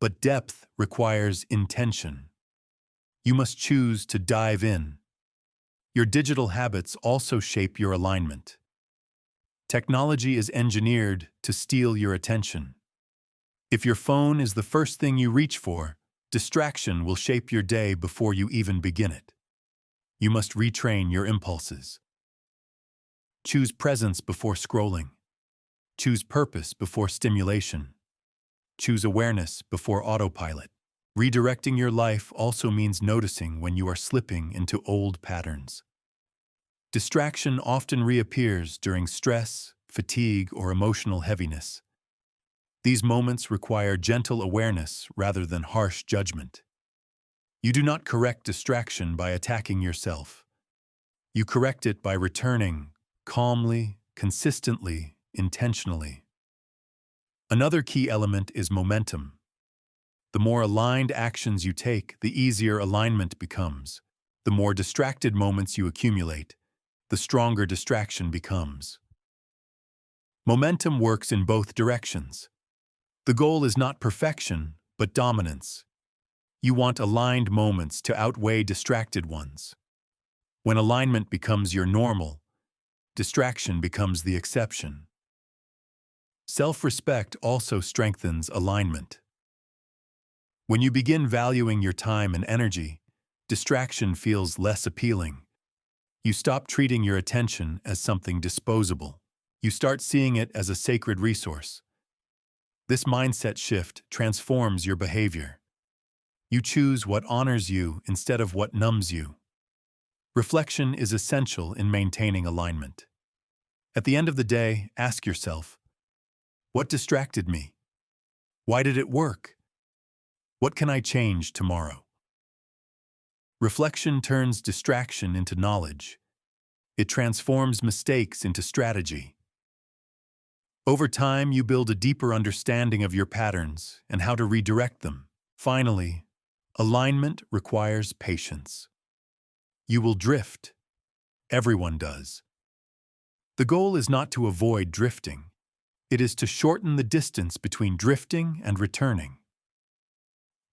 But depth requires intention. You must choose to dive in. Your digital habits also shape your alignment. Technology is engineered to steal your attention. If your phone is the first thing you reach for, distraction will shape your day before you even begin it. You must retrain your impulses. Choose presence before scrolling. Choose purpose before stimulation. Choose awareness before autopilot. Redirecting your life also means noticing when you are slipping into old patterns. Distraction often reappears during stress, fatigue, or emotional heaviness. These moments require gentle awareness rather than harsh judgment. You do not correct distraction by attacking yourself. You correct it by returning calmly, consistently, intentionally. Another key element is momentum. The more aligned actions you take, the easier alignment becomes. The more distracted moments you accumulate, the stronger distraction becomes. Momentum works in both directions. The goal is not perfection, but dominance. You want aligned moments to outweigh distracted ones. When alignment becomes your normal, distraction becomes the exception. Self-respect also strengthens alignment. When you begin valuing your time and energy, distraction feels less appealing. You stop treating your attention as something disposable. You start seeing it as a sacred resource. This mindset shift transforms your behavior. You choose what honors you instead of what numbs you. Reflection is essential in maintaining alignment. At the end of the day, ask yourself, what distracted me? Why did it work? What can I change tomorrow? Reflection turns distraction into knowledge. It transforms mistakes into strategy. Over time, you build a deeper understanding of your patterns and how to redirect them. Finally, alignment requires patience. You will drift. Everyone does. The goal is not to avoid drifting. It is to shorten the distance between drifting and returning.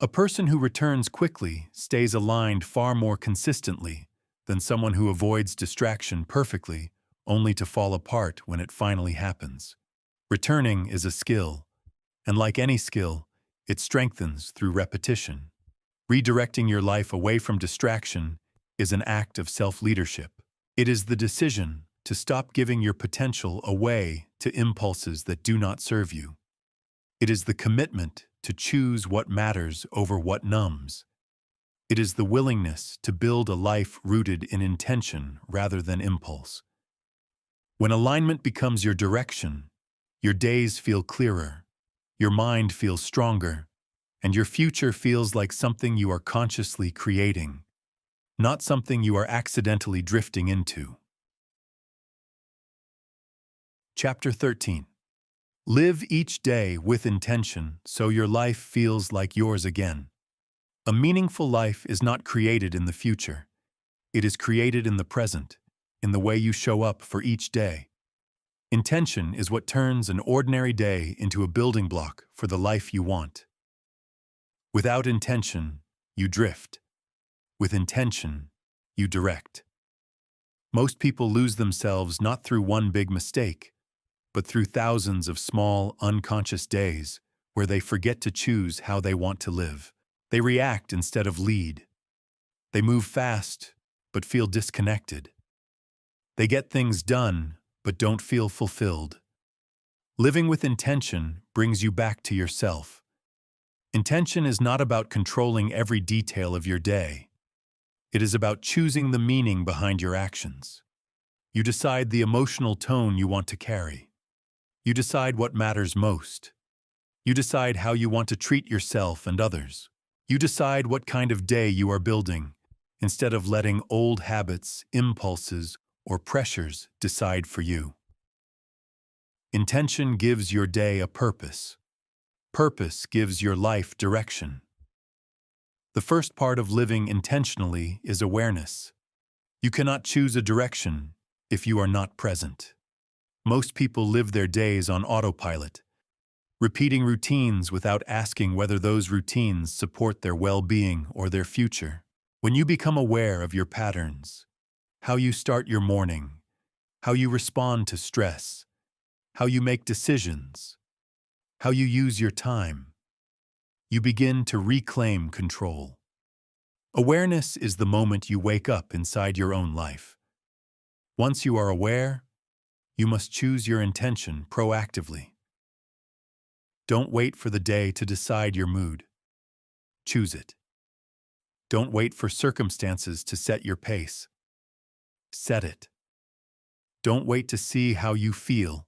A person who returns quickly stays aligned far more consistently than someone who avoids distraction perfectly only to fall apart when it finally happens. Returning is a skill, and like any skill, it strengthens through repetition. Redirecting your life away from distraction is an act of self-leadership. It is the decision to stop giving your potential away to impulses that do not serve you. It is the commitment to choose what matters over what numbs. It is the willingness to build a life rooted in intention rather than impulse. When alignment becomes your direction, your days feel clearer, your mind feels stronger, and your future feels like something you are consciously creating, not something you are accidentally drifting into. Chapter 13. Live each day with intention so your life feels like yours again. A meaningful life is not created in the future. It is created in the present, in the way you show up for each day. Intention is what turns an ordinary day into a building block for the life you want. Without intention, you drift. With intention, you direct. Most people lose themselves not through one big mistake, but through thousands of small, unconscious days where they forget to choose how they want to live. They react instead of lead. They move fast, but feel disconnected. They get things done, but don't feel fulfilled. Living with intention brings you back to yourself. Intention is not about controlling every detail of your day. It is about choosing the meaning behind your actions. You decide the emotional tone you want to carry. You decide what matters most. You decide how you want to treat yourself and others. You decide what kind of day you are building, instead of letting old habits, impulses, or pressures decide for you. Intention gives your day a purpose. Purpose gives your life direction. The first part of living intentionally is awareness. You cannot choose a direction if you are not present. Most people live their days on autopilot, repeating routines without asking whether those routines support their well-being or their future. When you become aware of your patterns, how you start your morning, how you respond to stress, how you make decisions, how you use your time, you begin to reclaim control. Awareness is the moment you wake up inside your own life. Once you are aware, you must choose your intention proactively. Don't wait for the day to decide your mood. Choose it. Don't wait for circumstances to set your pace. Set it. Don't wait to see how you feel.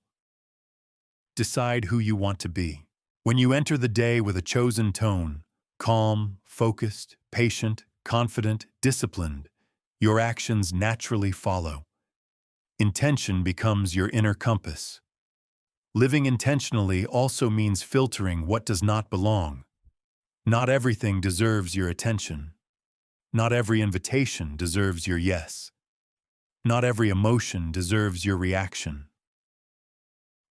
Decide who you want to be. When you enter the day with a chosen tone, calm, focused, patient, confident, disciplined, your actions naturally follow. Intention becomes your inner compass. Living intentionally also means filtering what does not belong. Not everything deserves your attention. Not every invitation deserves your yes. Not every emotion deserves your reaction.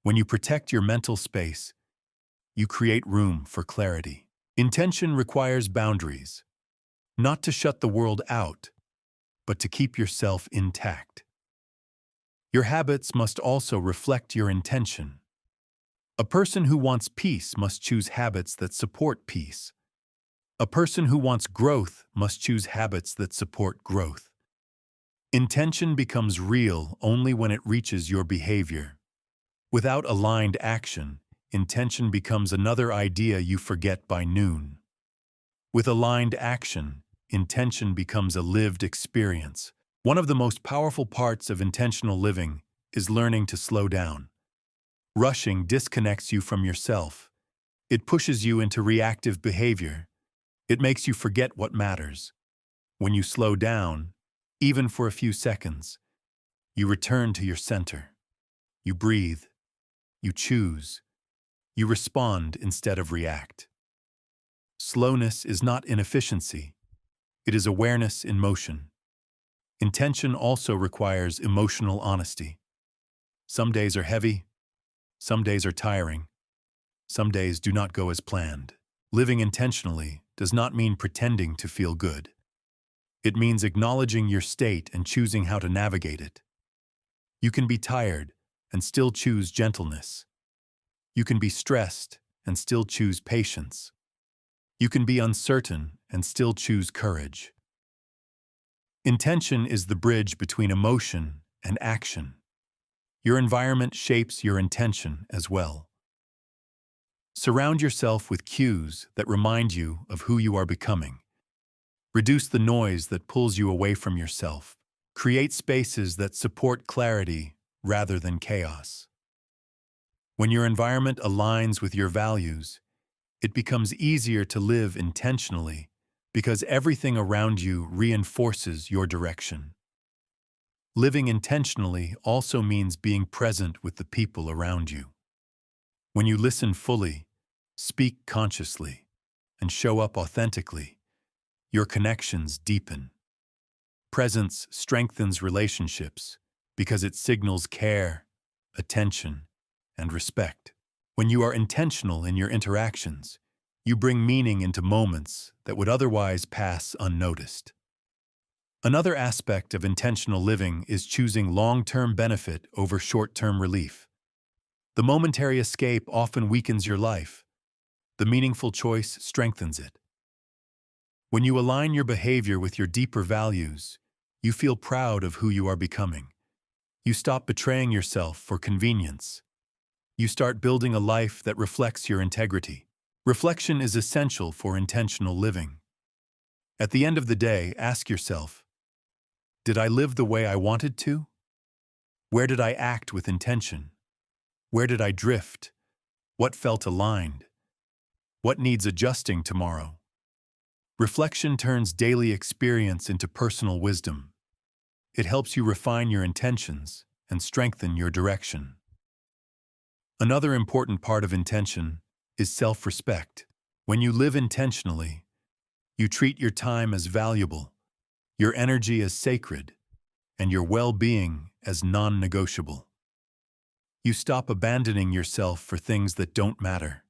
When you protect your mental space, you create room for clarity. Intention requires boundaries, not to shut the world out, but to keep yourself intact. Your habits must also reflect your intention. A person who wants peace must choose habits that support peace. A person who wants growth must choose habits that support growth. Intention becomes real only when it reaches your behavior. Without aligned action, intention becomes another idea you forget by noon. With aligned action, intention becomes a lived experience. One of the most powerful parts of intentional living is learning to slow down. Rushing disconnects you from yourself. It pushes you into reactive behavior. It makes you forget what matters. When you slow down, even for a few seconds, you return to your center. You breathe. You choose. You respond instead of react. Slowness is not inefficiency. It is awareness in motion. Intention also requires emotional honesty. Some days are heavy. Some days are tiring. Some days do not go as planned. Living intentionally does not mean pretending to feel good. It means acknowledging your state and choosing how to navigate it. You can be tired and still choose gentleness. You can be stressed and still choose patience. You can be uncertain and still choose courage. Intention is the bridge between emotion and action. Your environment shapes your intention as well. Surround yourself with cues that remind you of who you are becoming. Reduce the noise that pulls you away from yourself. Create spaces that support clarity rather than chaos. When your environment aligns with your values, it becomes easier to live intentionally because everything around you reinforces your direction. Living intentionally also means being present with the people around you. When you listen fully, speak consciously, and show up authentically, your connections deepen. Presence strengthens relationships because it signals care, attention, and respect. When you are intentional in your interactions, you bring meaning into moments that would otherwise pass unnoticed. Another aspect of intentional living is choosing long-term benefit over short-term relief. The momentary escape often weakens your life. The meaningful choice strengthens it. When you align your behavior with your deeper values, you feel proud of who you are becoming. You stop betraying yourself for convenience. You start building a life that reflects your integrity. Reflection is essential for intentional living. At the end of the day, ask yourself, did I live the way I wanted to? Where did I act with intention? Where did I drift? What felt aligned? What needs adjusting tomorrow? Reflection turns daily experience into personal wisdom. It helps you refine your intentions and strengthen your direction. Another important part of intention is self-respect. When you live intentionally, you treat your time as valuable, your energy as sacred, and your well-being as non-negotiable. You stop abandoning yourself for things that don't matter.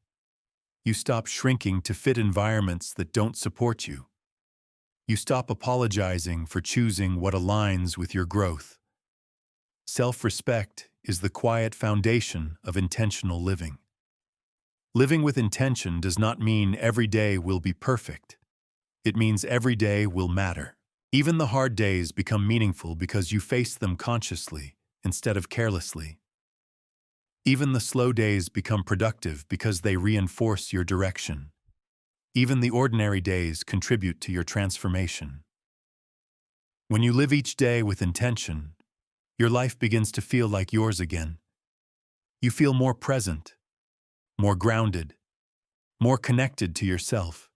You stop shrinking to fit environments that don't support you. You stop apologizing for choosing what aligns with your growth. Self-respect is the quiet foundation of intentional living. Living with intention does not mean every day will be perfect. It means every day will matter. Even the hard days become meaningful because you face them consciously instead of carelessly. Even the slow days become productive because they reinforce your direction. Even the ordinary days contribute to your transformation. When you live each day with intention, your life begins to feel like yours again. You feel more present, more grounded, more connected to yourself.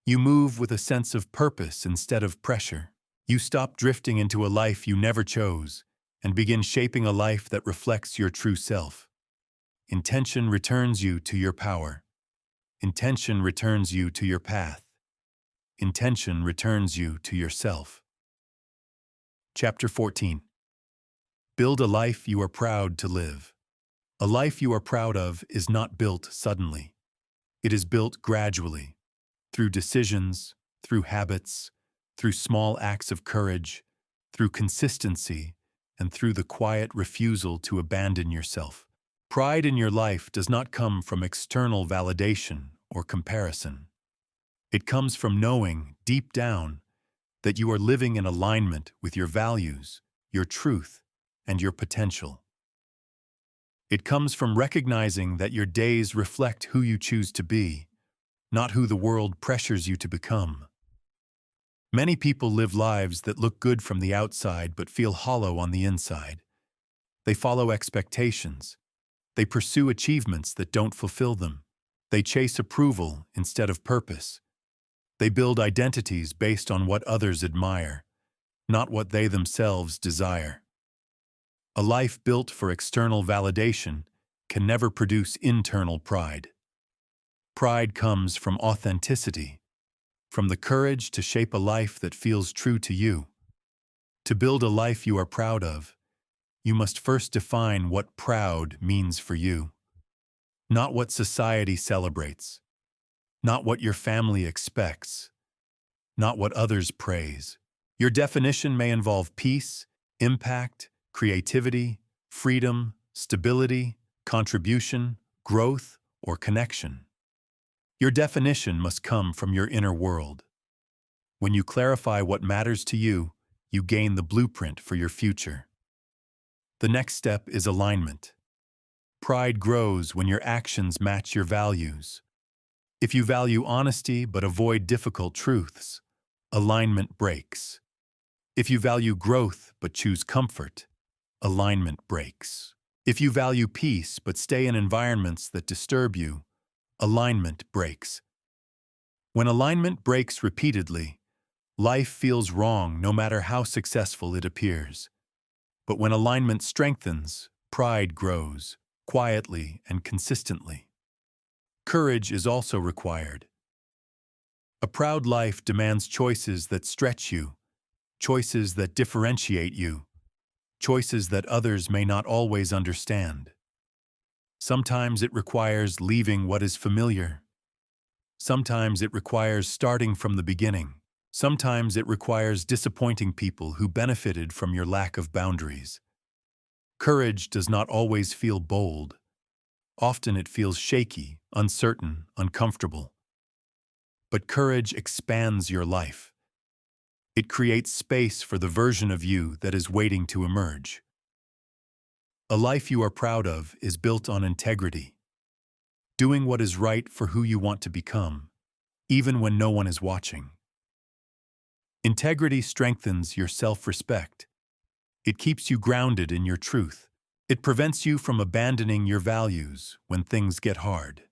You move with a sense of purpose instead of pressure. You stop drifting into a life you never chose and begin shaping a life that reflects your true self. Intention returns you to your power. Intention returns you to your path. Intention returns you to yourself. Chapter 14. Build a life you are proud to live. A life you are proud of is not built suddenly. It is built gradually, through decisions, through habits, through small acts of courage, through consistency, and through the quiet refusal to abandon yourself. Pride in your life does not come from external validation or comparison. It comes from knowing, deep down, that you are living in alignment with your values, your truth, and your potential. It comes from recognizing that your days reflect who you choose to be, not who the world pressures you to become. Many people live lives that look good from the outside but feel hollow on the inside. They follow expectations. They pursue achievements that don't fulfill them. They chase approval instead of purpose. They build identities based on what others admire, not what they themselves desire. A life built for external validation can never produce internal pride. Pride comes from authenticity, from the courage to shape a life that feels true to you. To build a life you are proud of, you must first define what proud means for you. Not what society celebrates, not what your family expects, not what others praise. Your definition may involve peace, impact, creativity, freedom, stability, contribution, growth, or connection. Your definition must come from your inner world. When you clarify what matters to you, you gain the blueprint for your future. The next step is alignment. Pride grows when your actions match your values. If you value honesty but avoid difficult truths, alignment breaks. If you value growth but choose comfort, alignment breaks. If you value peace but stay in environments that disturb you, alignment breaks. When alignment breaks repeatedly, life feels wrong no matter how successful it appears. But when alignment strengthens, pride grows, quietly and consistently. Courage is also required. A proud life demands choices that stretch you, choices that differentiate you, choices that others may not always understand. Sometimes it requires leaving what is familiar. Sometimes it requires starting from the beginning. Sometimes it requires disappointing people who benefited from your lack of boundaries. Courage does not always feel bold. Often it feels shaky, uncertain, uncomfortable. But courage expands your life. It creates space for the version of you that is waiting to emerge. A life you are proud of is built on integrity. doing what is right for who you want to become, even when no one is watching. Integrity strengthens your self-respect. It keeps you grounded in your truth. It prevents you from abandoning your values when things get hard.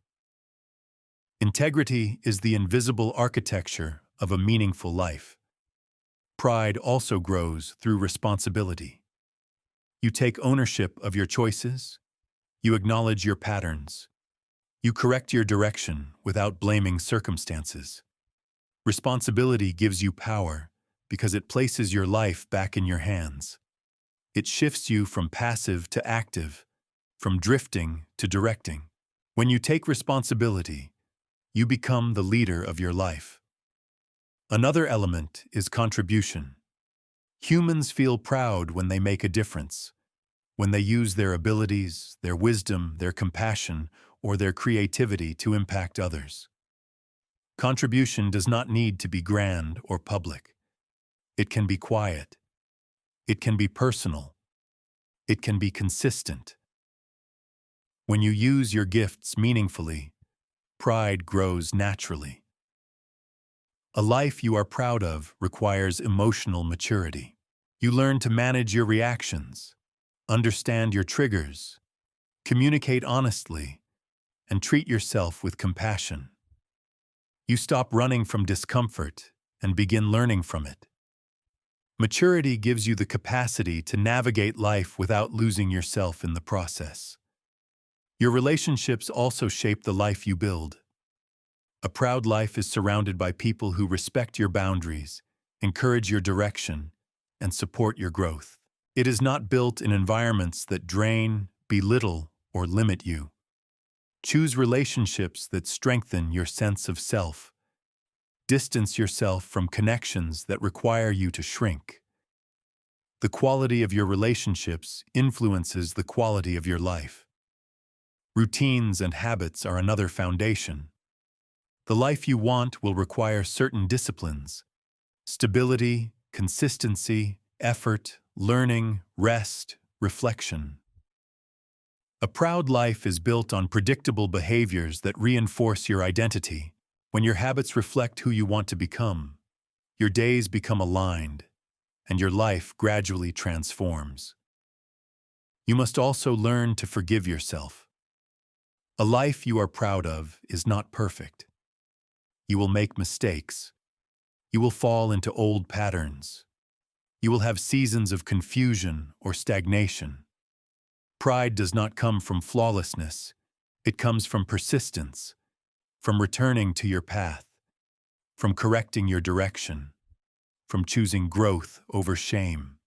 Integrity is the invisible architecture of a meaningful life. Pride also grows through responsibility. You take ownership of your choices. You acknowledge your patterns. You correct your direction without blaming circumstances. Responsibility gives you power because it places your life back in your hands. It shifts you from passive to active, from drifting to directing. When you take responsibility, you become the leader of your life. Another element is contribution. Humans feel proud when they make a difference, when they use their abilities, their wisdom, their compassion, or their creativity to impact others. Contribution does not need to be grand or public. It can be quiet. It can be personal. It can be consistent. When you use your gifts meaningfully, pride grows naturally. A life you are proud of requires emotional maturity. You learn to manage your reactions, understand your triggers, communicate honestly, and treat yourself with compassion. You stop running from discomfort and begin learning from it. Maturity gives you the capacity to navigate life without losing yourself in the process. Your relationships also shape the life you build. A proud life is surrounded by people who respect your boundaries, encourage your direction, and support your growth. It is not built in environments that drain, belittle, or limit you. Choose relationships that strengthen your sense of self. Distance yourself from connections that require you to shrink. The quality of your relationships influences the quality of your life. Routines and habits are another foundation. The life you want will require certain disciplines: stability, consistency, effort, learning, rest, reflection. A proud life is built on predictable behaviors that reinforce your identity. When your habits reflect who you want to become, your days become aligned, and your life gradually transforms. You must also learn to forgive yourself. A life you are proud of is not perfect. You will make mistakes. You will fall into old patterns. You will have seasons of confusion or stagnation. Pride does not come from flawlessness. It comes from persistence, from returning to your path, from correcting your direction, from choosing growth over shame.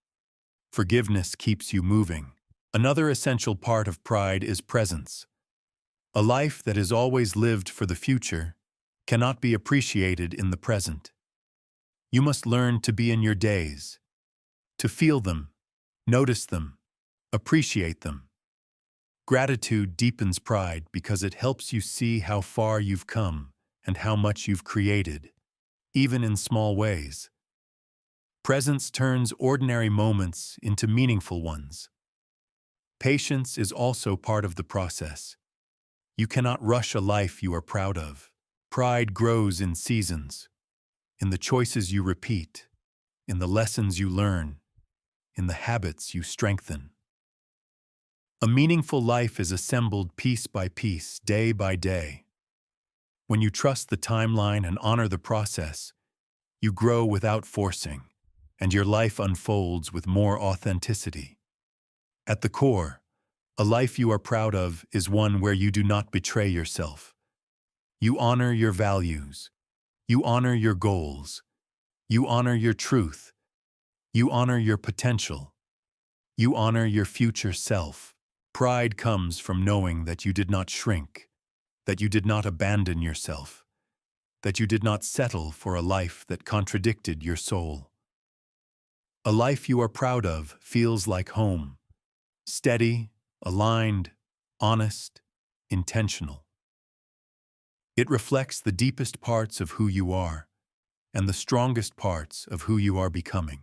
Forgiveness keeps you moving. Another essential part of pride is presence. A life that is always lived for the future cannot be appreciated in the present. You must learn to be in your days, to feel them, notice them, appreciate them. Gratitude deepens pride because it helps you see how far you've come and how much you've created, even in small ways. Presence turns ordinary moments into meaningful ones. Patience is also part of the process. You cannot rush a life you are proud of. Pride grows in seasons, in the choices you repeat, in the lessons you learn, in the habits you strengthen. A meaningful life is assembled piece by piece, day by day. When you trust the timeline and honor the process, you grow without forcing, and your life unfolds with more authenticity. At the core, a life you are proud of is one where you do not betray yourself. You honor your values. You honor your goals. You honor your truth. You honor your potential. You honor your future self. Pride comes from knowing that you did not shrink, that you did not abandon yourself, that you did not settle for a life that contradicted your soul. A life you are proud of feels like home, steady, aligned, honest, intentional. It reflects the deepest parts of who you are and the strongest parts of who you are becoming.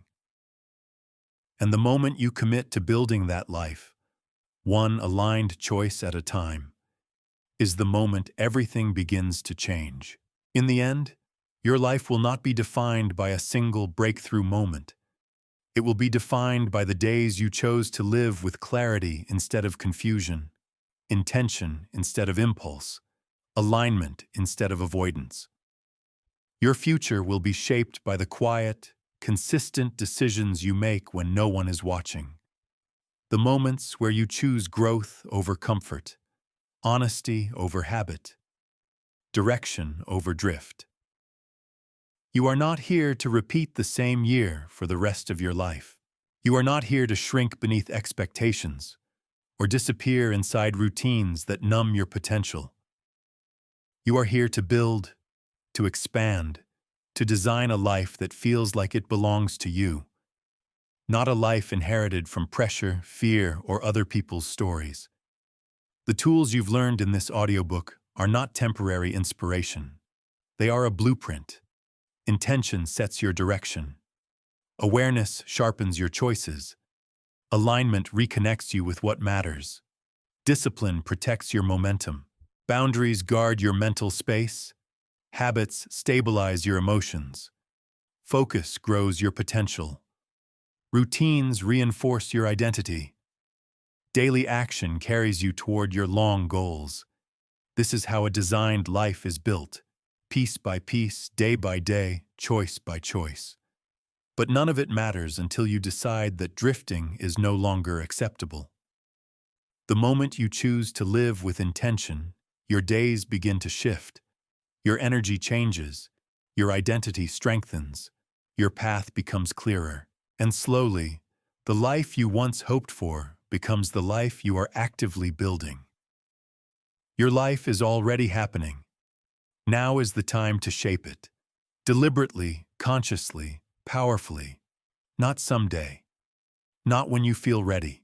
And the moment you commit to building that life, one aligned choice at a time, is the moment everything begins to change. In the end, your life will not be defined by a single breakthrough moment. It will be defined by the days you chose to live with clarity instead of confusion, intention instead of impulse, alignment instead of avoidance. Your future will be shaped by the quiet, consistent decisions you make when no one is watching. The moments where you choose growth over comfort, honesty over habit, direction over drift. You are not here to repeat the same year for the rest of your life. You are not here to shrink beneath expectations or disappear inside routines that numb your potential. You are here to build, to expand, to design a life that feels like it belongs to you, not a life inherited from pressure, fear, or other people's stories. The tools you've learned in this audiobook are not temporary inspiration. They are a blueprint. Intention sets your direction. Awareness sharpens your choices. Alignment reconnects you with what matters. Discipline protects your momentum. Boundaries guard your mental space. Habits stabilize your emotions. Focus grows your potential. Routines reinforce your identity. Daily action carries you toward your long goals. This is how a designed life is built, piece by piece, day by day, choice by choice. But none of it matters until you decide that drifting is no longer acceptable. The moment you choose to live with intention, your days begin to shift. Your energy changes, your identity strengthens, your path becomes clearer, and slowly, the life you once hoped for becomes the life you are actively building. Your life is already happening. Now is the time to shape it. Deliberately, consciously, powerfully. Not someday. Not when you feel ready.